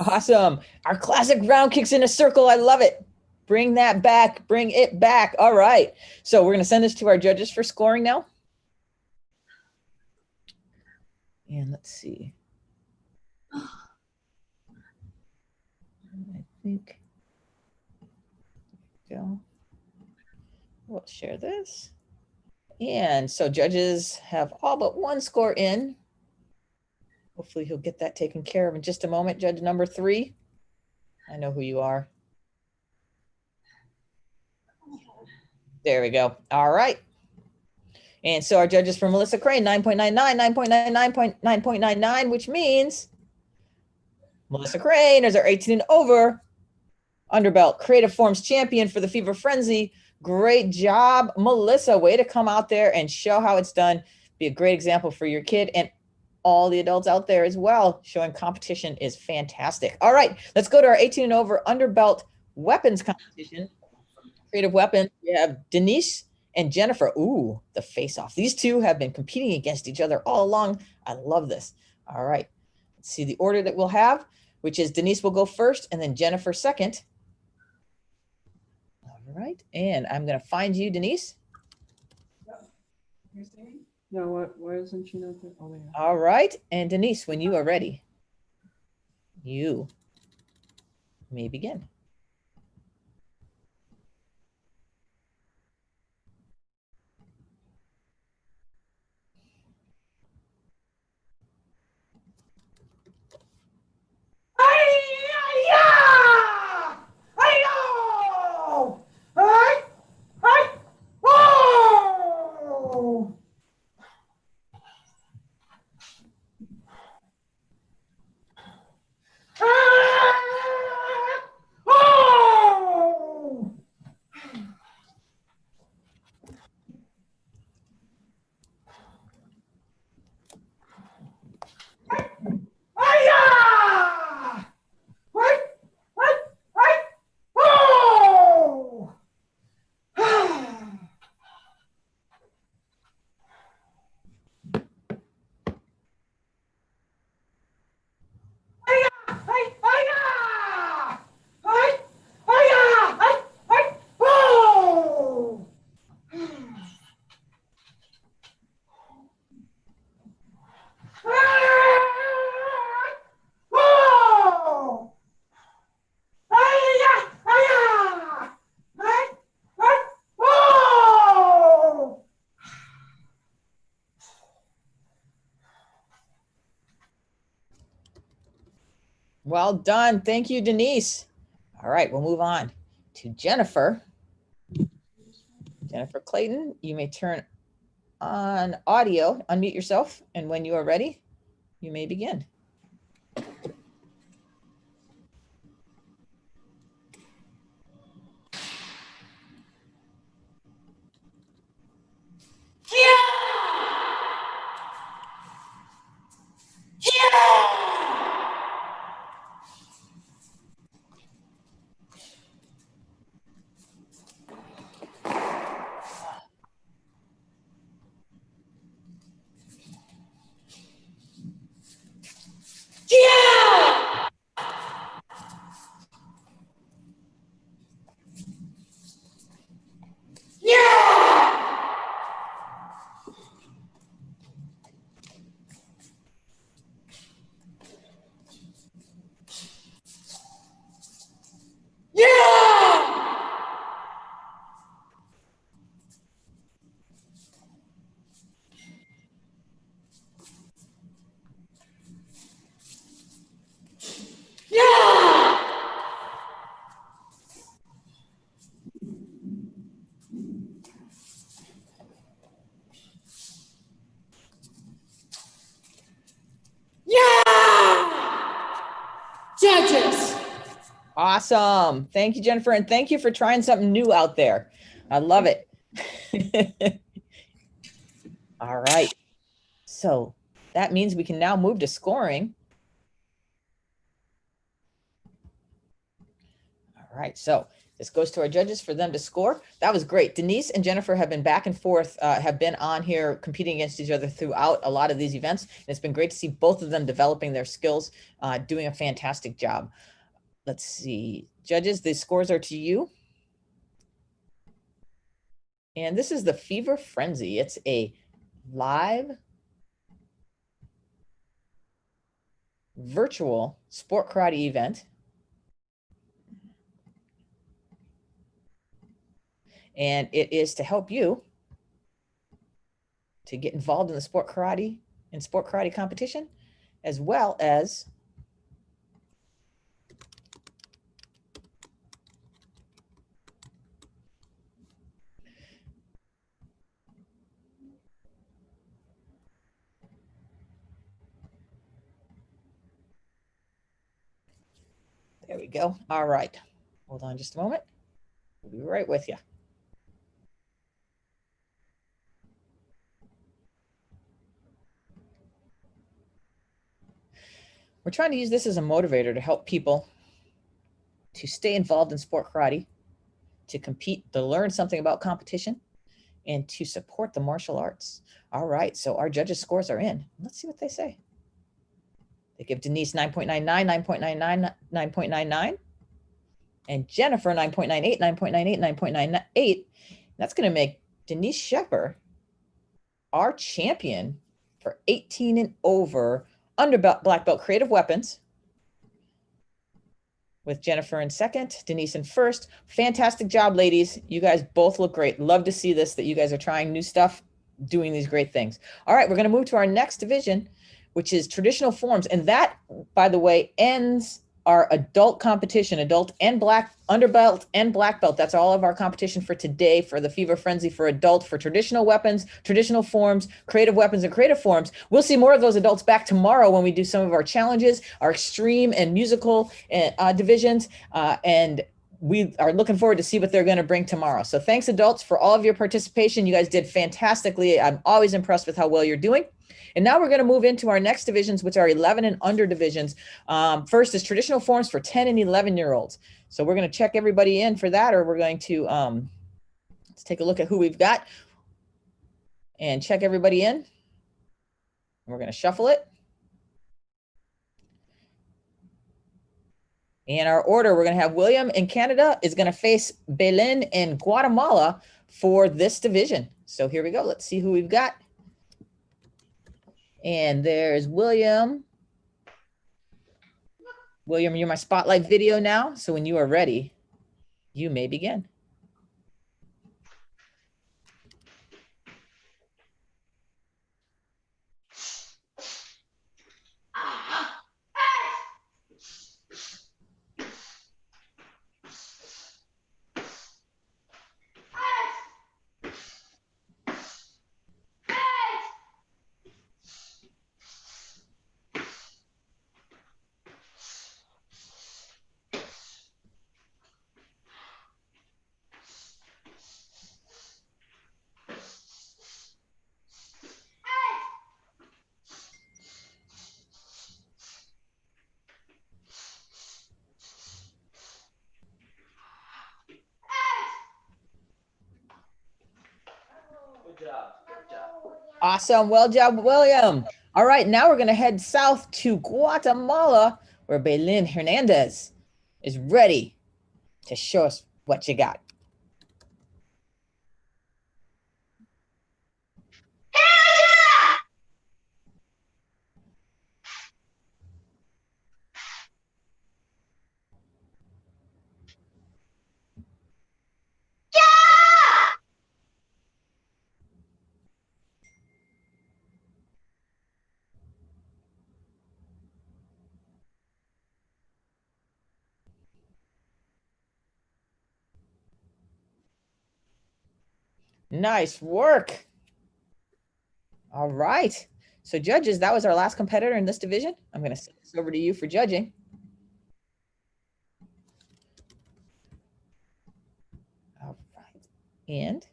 Awesome. Our classic round kicks in a circle. I love it. Bring that back. Bring it back. All right. So we're going to send this to our judges for scoring now. And let's see. I think. Go. We'll share this. And so judges have all but one score in. Hopefully he'll get that taken care of in just a moment. Judge number 3. I know who you are. There we go. All right. And so our judges for Melissa Crane, 9.99, 9.99, 9.99, which means Melissa Crane is our 18 and over underbelt creative forms champion for the Fever Frenzy. Great job, Melissa. Way to come out there and show how it's done. Be a great example for your kid and all the adults out there as well. Showing competition is fantastic. All right, let's go to our 18 and over underbelt weapons competition. Creative weapons. We have Denise and Jennifer. Ooh, the face-off. These two have been competing against each other all along. I love this. All right, let's see the order that we'll have, which is Denise will go first and then Jennifer second. All right, and I'm going to find you, Denise. No, why isn't she not there? Oh, yeah. All right, and Denise, when you are ready, you may begin. Well done. Thank you, Denise. All right, we'll move on to Jennifer. Jennifer Clayton, you may turn on audio, unmute yourself, and when you are ready, you may begin. Awesome. Thank you, Jennifer. And thank you for trying something new out there. I love it. All right. So that means we can now move to scoring. All right. So this goes to our judges for them to score. That was great. Denise and Jennifer have been back and forth, have been on here competing against each other throughout a lot of these events. And it's been great to see both of them developing their skills, doing a fantastic job. Let's see. Judges, the scores are to you. And this is the Fever Frenzy. It's a live virtual sport karate event. And it is to help you to get involved in the sport karate competition, as well as there we go. All right. Hold on just a moment. We'll be right with you. We're trying to use this as a motivator to help people to stay involved in sport karate, to compete, to learn something about competition, and to support the martial arts. All right, so our judges' scores are in. Let's see what they say. They give Denise 9.99, 9.99, 9.99, and Jennifer 9.98, 9.98, 9.98. That's going to make Denise Shepard our champion for 18 and over under black belt creative weapons, with Jennifer in second, Denise in first. Fantastic job, ladies. You guys both look great. Love to see this, that you guys are trying new stuff, doing these great things. All right, we're going to move to our next division, which is traditional forms. And that, by the way, ends our adult competition, adult and black, underbelt and black belt. That's all of our competition for today for the Fever Frenzy for adult, for traditional weapons, traditional forms, creative weapons, and creative forms. We'll see more of those adults back tomorrow when we do some of our challenges, our extreme and musical divisions. And we are looking forward to see what they're going to bring tomorrow. So thanks, adults, for all of your participation. You guys did fantastically. I'm always impressed with how well you're doing. And now we're going to move into our next divisions, which are 11 and under divisions. First is traditional forms for 10 and 11-year-olds. So we're going to check everybody in for that, or we're going to let's take a look at who we've got and check everybody in. We're going to shuffle it. In our order, we're going to have William in Canada is going to face Belen in Guatemala for this division. So here we go. Let's see who we've got. And there's William. William, you're my spotlight video now. So when you are ready, you may begin. Awesome. Well job, William. All right, now we're going to head south to Guatemala, where Belen Hernandez is ready to show us what you got. Nice work. All right. So judges, that was our last competitor in this division. I'm going to send this over to you for judging. And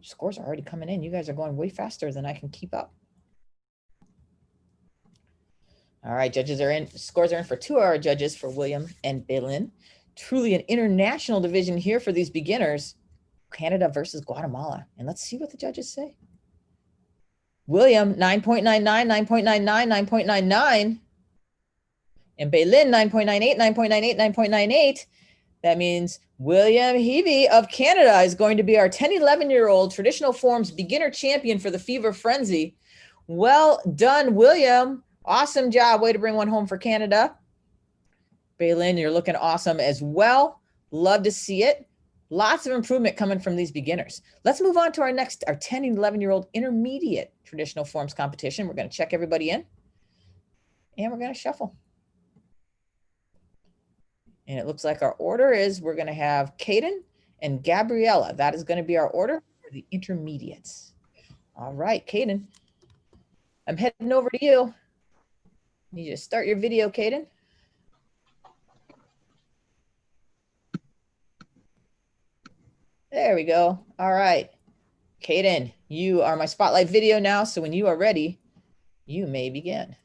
scores are already coming in. You guys are going way faster than I can keep up. All right, judges are in. Scores are in for 2 hour judges for William and Bailyn. Truly an international division here for these beginners. Canada versus Guatemala. And let's see what the judges say. William, 9.99, 9.99, 9.99. And Bailyn, 9.98, 9.98, 9.98. That means William Heavey of Canada is going to be our 10, 11-year-old traditional forms beginner champion for the Fever Frenzy. Well done, William. Awesome job. Way to bring one home for Canada. Bailyn, you're looking awesome as well. Love to see it. Lots of improvement coming from these beginners. Let's move on to our 10 and 11-year-old intermediate traditional forms competition. We're going to check everybody in and we're going to shuffle. And it looks like our order is we're going to have Caden and Gabriella. That is going to be our order for the intermediates. All right, Caden, I'm heading over to you. You just start your video, Caden. There we go. All right. Caden, you are my spotlight video now. So when you are ready, you may begin.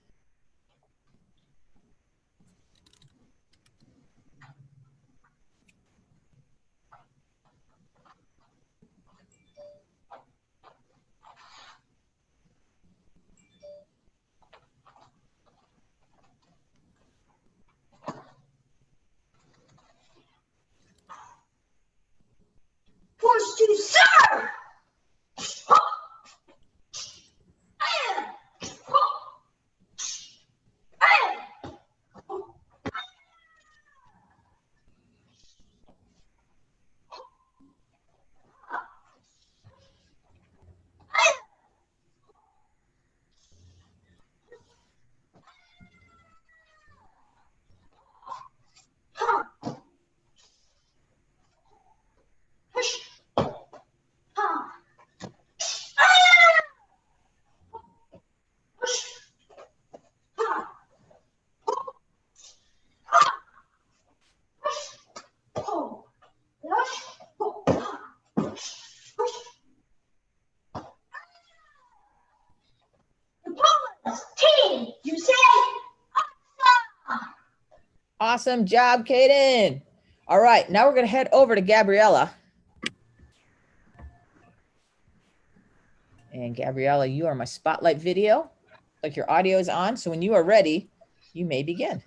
Push to serve. Awesome job, Caden. All right, now we're going to head over to Gabriella. And Gabriella, you are my spotlight video. Like your audio is on, so when you are ready, you may begin.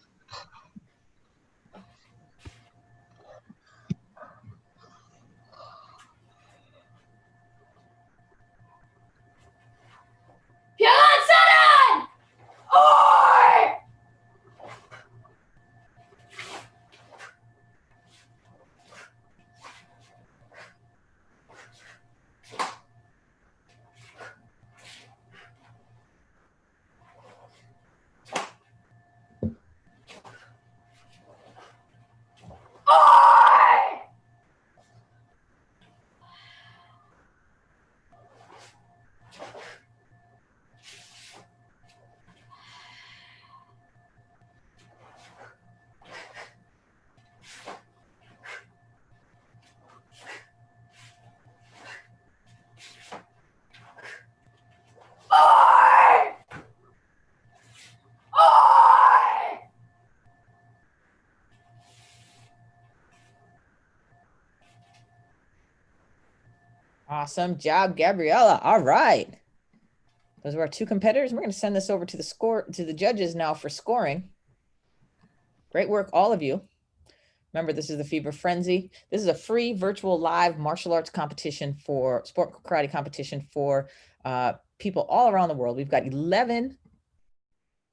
Awesome job, Gabriella. All right. Those were our 2 competitors. We're going to send this over to the judges now for scoring. Great work, all of you. Remember, this is the Fever Frenzy. This is a free virtual live martial arts competition for sport karate competition for people all around the world. We've got 11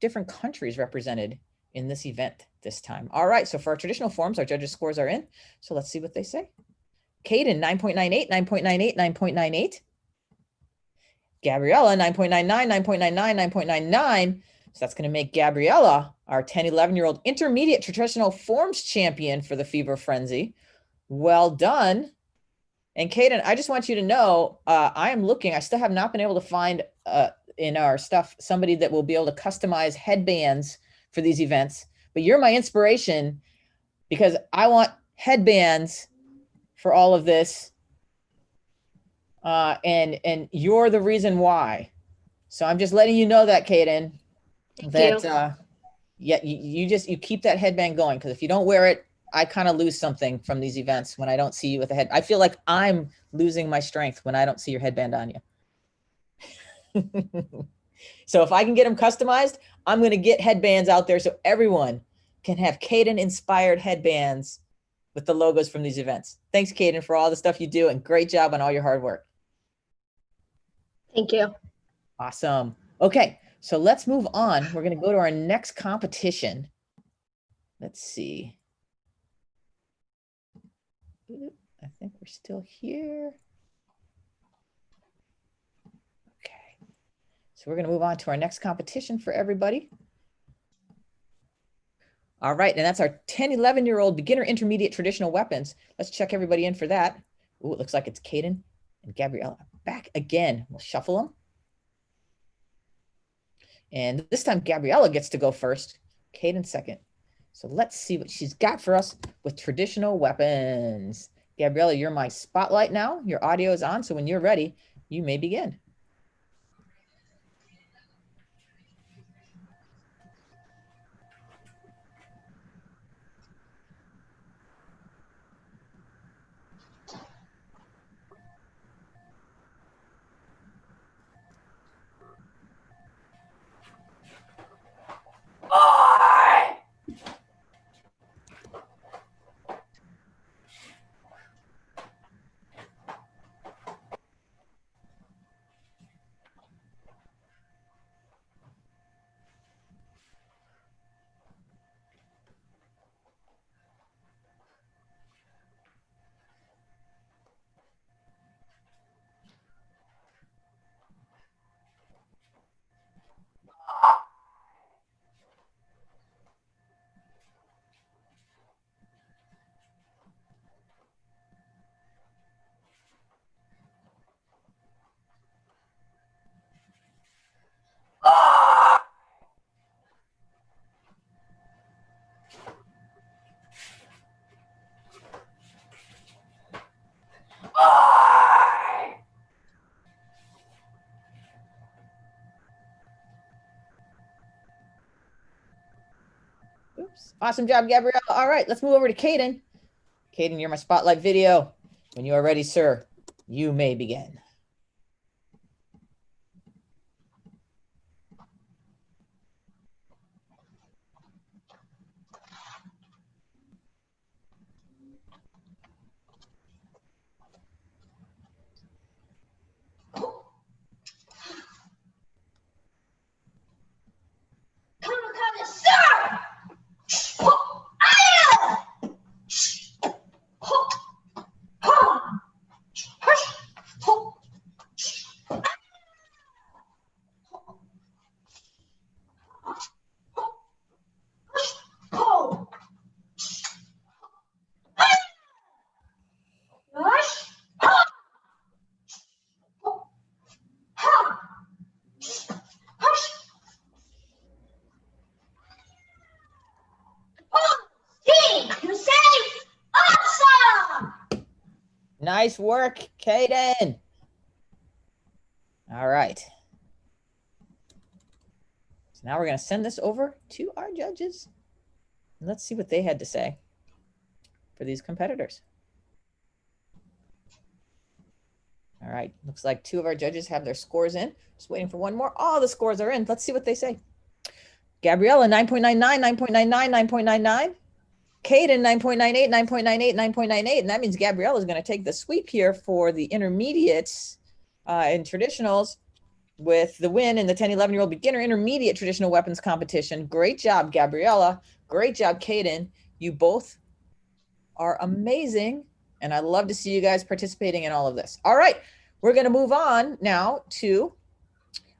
different countries represented in this event this time. All right, so for our traditional forms, our judges' scores are in. So let's see what they say. Caden, 9.98, 9.98, 9.98. Gabriella, 9.99, 9.99, 9.99. So that's going to make Gabriella our 10, 11-year-old intermediate traditional forms champion for the Fever Frenzy. Well done. And Caden, I just want you to know, I am looking, I still have not been able to find in our stuff, somebody that will be able to customize headbands for these events, but you're my inspiration because I want headbands for all of this. And you're the reason why. So I'm just letting you know that, Kaden, that yeah, you keep that headband going, because if you don't wear it, I kind of lose something from these events when I don't see you with a head. I feel like I'm losing my strength when I don't see your headband on you. So if I can get them customized, I'm going to get headbands out there so everyone can have Kaden inspired headbands with the logos from these events. Thanks, Kaden, for all the stuff you do, and great job on all your hard work. Thank you. Awesome. Okay, so let's move on. We're going to go to our next competition. Let's see. I think we're still here. Okay. So we're going to move on to our next competition for everybody. All right, and that's our 10, 11-year-old beginner intermediate traditional weapons. Let's check everybody in for that. Ooh, it looks like it's Kaden and Gabriella back again. We'll shuffle them. And this time Gabriella gets to go first, Kaden second. So let's see what she's got for us with traditional weapons. Gabriella, you're my spotlight now. Your audio is on, so when you're ready, you may begin. Oops. Awesome job, Gabriella. All right, let's move over to Kaden. Kaden, you're my spotlight video. When you are ready, sir, you may begin. Nice work, Kaden. All right. So now we're going to send this over to our judges. Let's see what they had to say for these competitors. All right. Looks like 2 of our judges have their scores in. Just waiting for one more. All the scores are in. Let's see what they say. Gabriella, 9.99, 9.99, 9.99. Kaden, 9.98, 9.98, 9.98. And that means Gabriella is going to take the sweep here for the intermediates and traditionals with the win in the 10, 11-year-old beginner intermediate traditional weapons competition. Great job, Gabriella. Great job, Kaden. You both are amazing. And I love to see you guys participating in all of this. All right, we're going to move on now to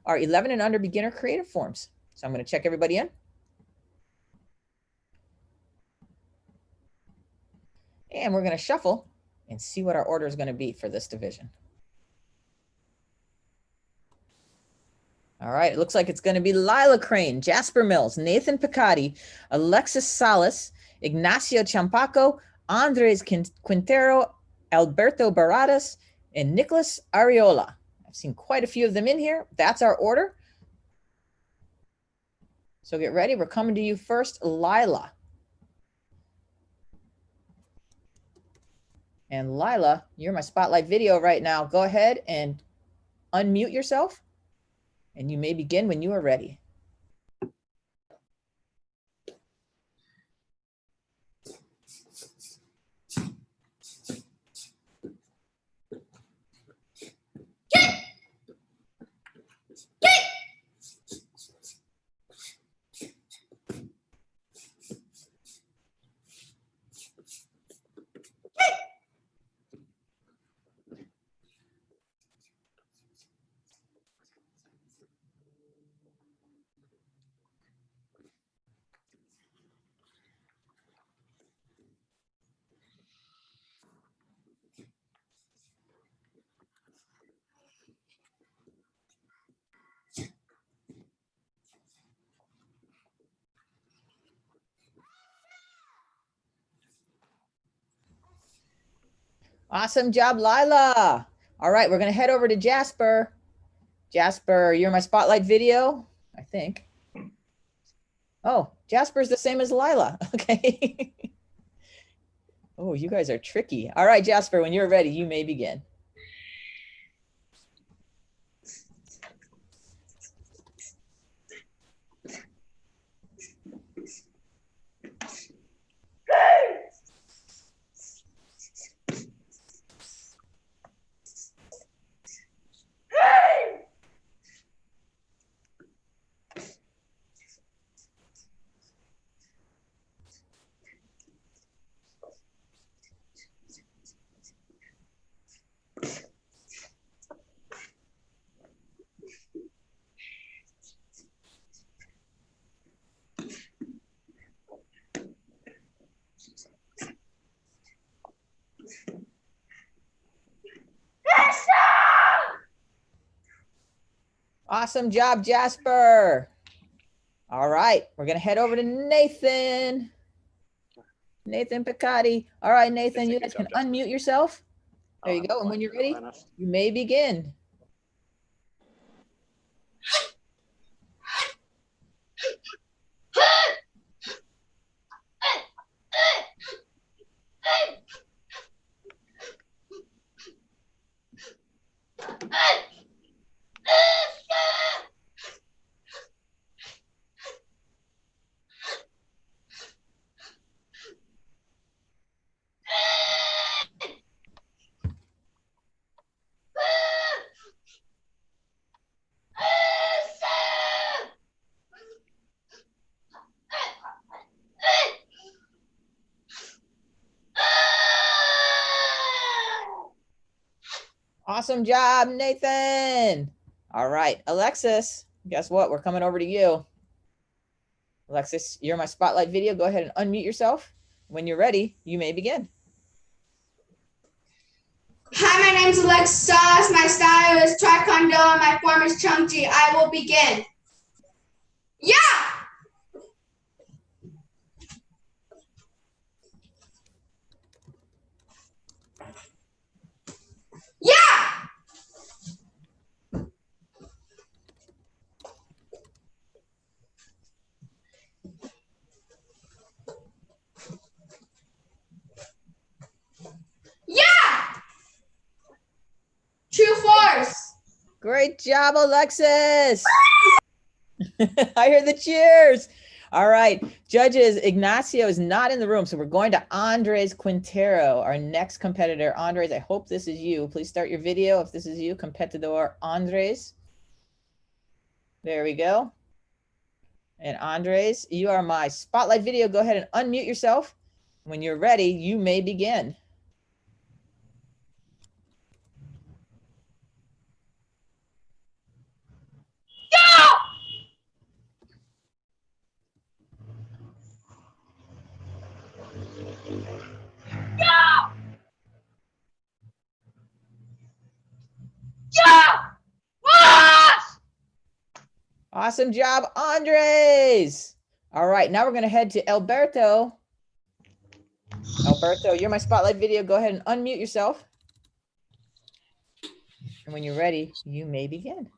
our 11 and under beginner creative forms. So I'm going to check everybody in. And we're going to shuffle and see what our order is going to be for this division. All right, it looks like it's going to be Lila Crane, Jasper Mills, Nathan Picotti, Alexis Salas, Ignacio Champaco, Andres Quintero, Alberto Baradas, and Nicholas Ariola. I've seen quite a few of them in here. That's our order. So get ready. We're coming to you first, Lila. And Lila, you're my spotlight video right now. Go ahead and unmute yourself, and you may begin when you are ready. Awesome job, Lila. All right, we're going to head over to Jasper. Jasper, you're my spotlight video, I think. Oh, Jasper's the same as Lila. Okay. Oh, you guys are tricky. All right, Jasper, when you're ready, you may begin. Awesome job, Jasper. All right, we're going to head over to Nathan. Nathan Piccati. All right, Nathan, you guys can unmute yourself. There you go. And when you're ready, you may begin. Awesome job, Nathan. All right, Alexis, guess what? We're coming over to you. Alexis, you're my spotlight video. Go ahead and unmute yourself. When you're ready, you may begin. Hi, my name's Alexis. My style is Taekwondo and my form is Chungji. I will begin. Yeah! Yeah! Yeah! True force. Great job, Alexis. I hear the cheers. All right, judges, Ignacio is not in the room, so we're going to Andres Quintero, our next competitor. Andres, I hope this is you. Please start your video if this is you, competidor Andres. There we go. And Andres, you are my spotlight video. Go ahead and unmute yourself. When you're ready, you may begin. Awesome job, Andres. All right, now we're going to head to Alberto. Alberto, you're my spotlight video. Go ahead and unmute yourself. And when you're ready, you may begin.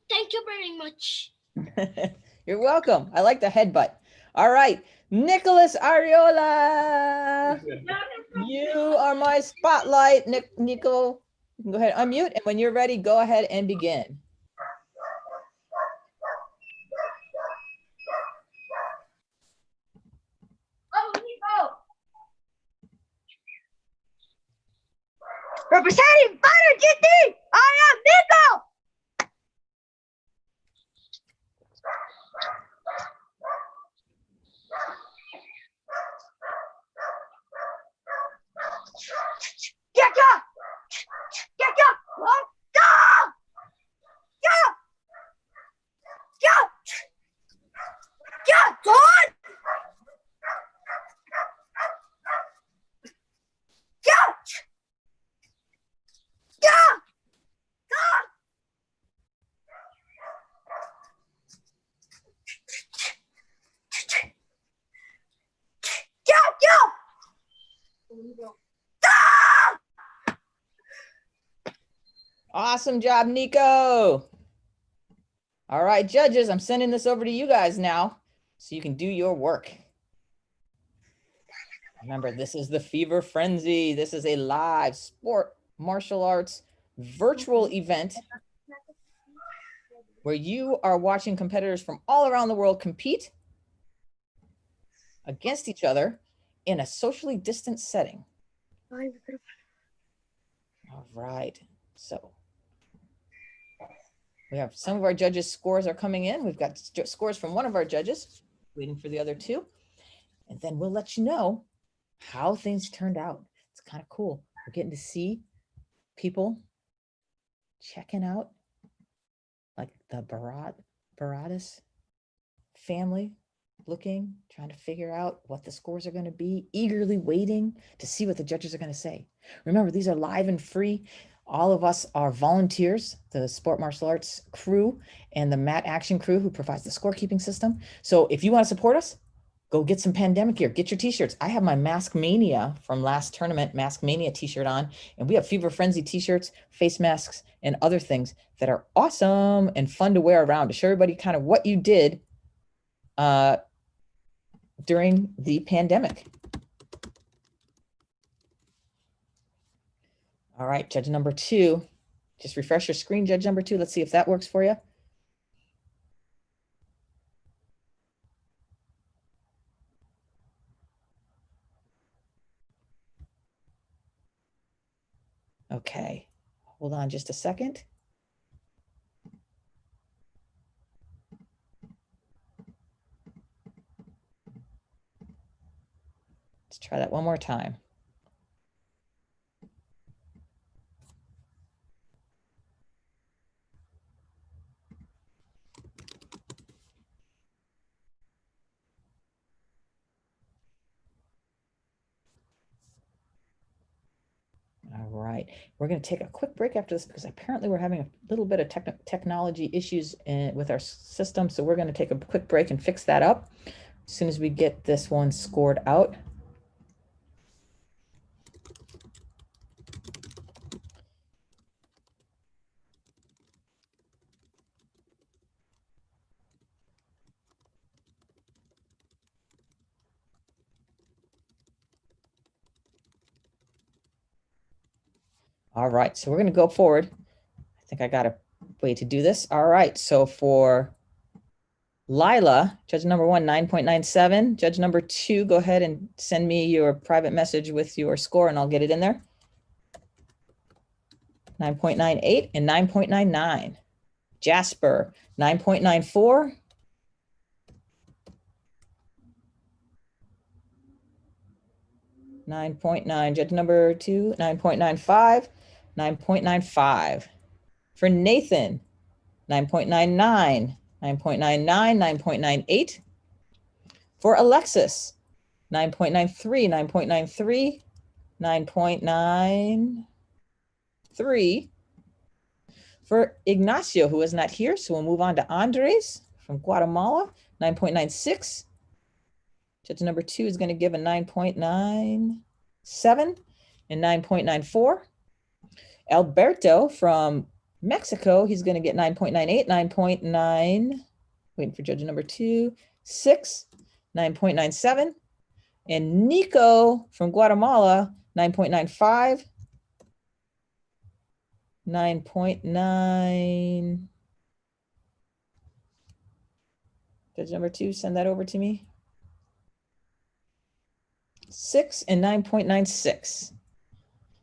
Thank you very much. You're welcome. I like the headbutt. All right, Nicholas Ariola, you are my spotlight. Nico, you can go ahead and unmute, and when you're ready, go ahead and begin. Representing Fighter GT, I am Nico. Get up! Get up! What? Go! Go! Go! Go! Go on! Go! Go! Go! Go! Awesome job, Nico. All right, judges, I'm sending this over to you guys now so you can do your work. Remember, this is the Fever Frenzy. This is a live sport martial arts virtual event where you are watching competitors from all around the world compete against each other in a socially distant setting. All right, so we have some of our judges' scores are coming in. We've got scores from one of our judges, waiting for the other two. And then we'll let you know how things turned out. It's kind of cool. We're getting to see people checking out like the Baradas family, looking, trying to figure out what the scores are going to be, eagerly waiting to see what the judges are going to say. Remember, these are live and free. All of us are volunteers, the Sport Martial Arts crew and the Mat Action crew who provides the scorekeeping system. So if you want to support us, go get some pandemic gear, get your t-shirts. I have my Mask Mania from last tournament, Mask Mania t-shirt on, and we have Fever Frenzy t-shirts, face masks, and other things that are awesome and fun to wear around to show everybody kind of what you did during the pandemic. All right, judge number 2, just refresh your screen, judge number 2. Let's see if that works for you. Okay, hold on just a second. Let's try that one more time. All right, we're going to take a quick break after this because apparently we're having a little bit of technology issues with our system. So we're going to take a quick break and fix that up as soon as we get this one scored out. All right, so we're going to go forward. I think I got a way to do this. All right, so for Lila, judge number 1, 9.97. Judge number 2, go ahead and send me your private message with your score and I'll get it in there. 9.98 and 9.99. Jasper, 9.94. Judge number 2, 9.95, 9.95. For Nathan, 9.99, 9.99, 9.98. For Alexis, 9.93, 9.93, 9.93. For Ignacio, who is not here, so we'll move on to Andres from Guatemala, 9.96. Judge number 2 is going to give a 9.97 and 9.94. Alberto from Mexico, he's going to get 9.98, 9.9. Waiting for judge number 2, 6, 9.97. And Nico from Guatemala, 9.95, 9.9. Judge number 2, send that over to me. 6 and 9.96.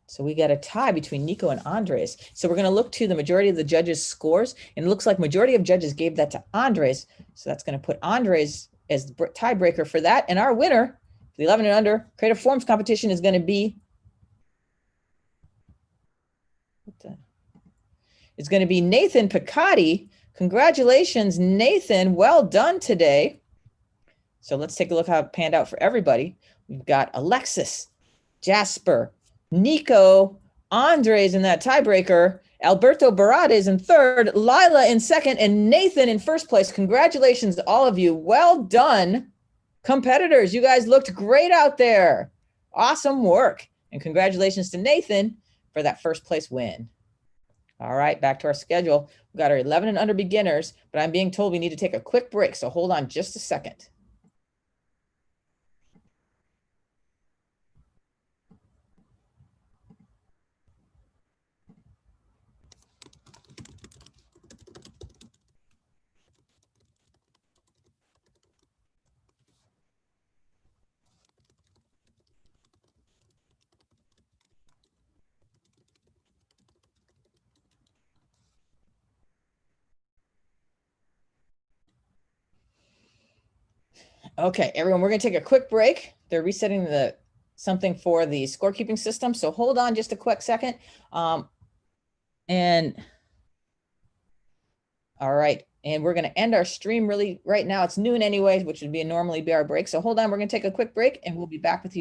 So we got a tie between Nico and Andres. So we're going to look to the majority of the judges' scores, and it looks like majority of judges gave that to Andres. So that's going to put Andres as the tiebreaker for that. And our winner, the 11 and under creative forms competition, is going to be Nathan Picotti. Congratulations, Nathan. Well done today. So let's take a look how it panned out for everybody. We've got Alexis, Jasper, Nico, Andres in that tiebreaker, Alberto Barades in third, Lila in second, and Nathan in first place. Congratulations to all of you. Well done, competitors. You guys looked great out there. Awesome work. And congratulations to Nathan for that first place win. All right, back to our schedule. We've got our 11 and under beginners, but I'm being told we need to take a quick break. So hold on just a second. Okay, everyone, we're going to take a quick break. They're resetting something for the scorekeeping system. So hold on just a quick second. All right. And we're going to end our stream right now. It's noon anyways, which would normally be our break. So hold on. We're going to take a quick break and we'll be back with you.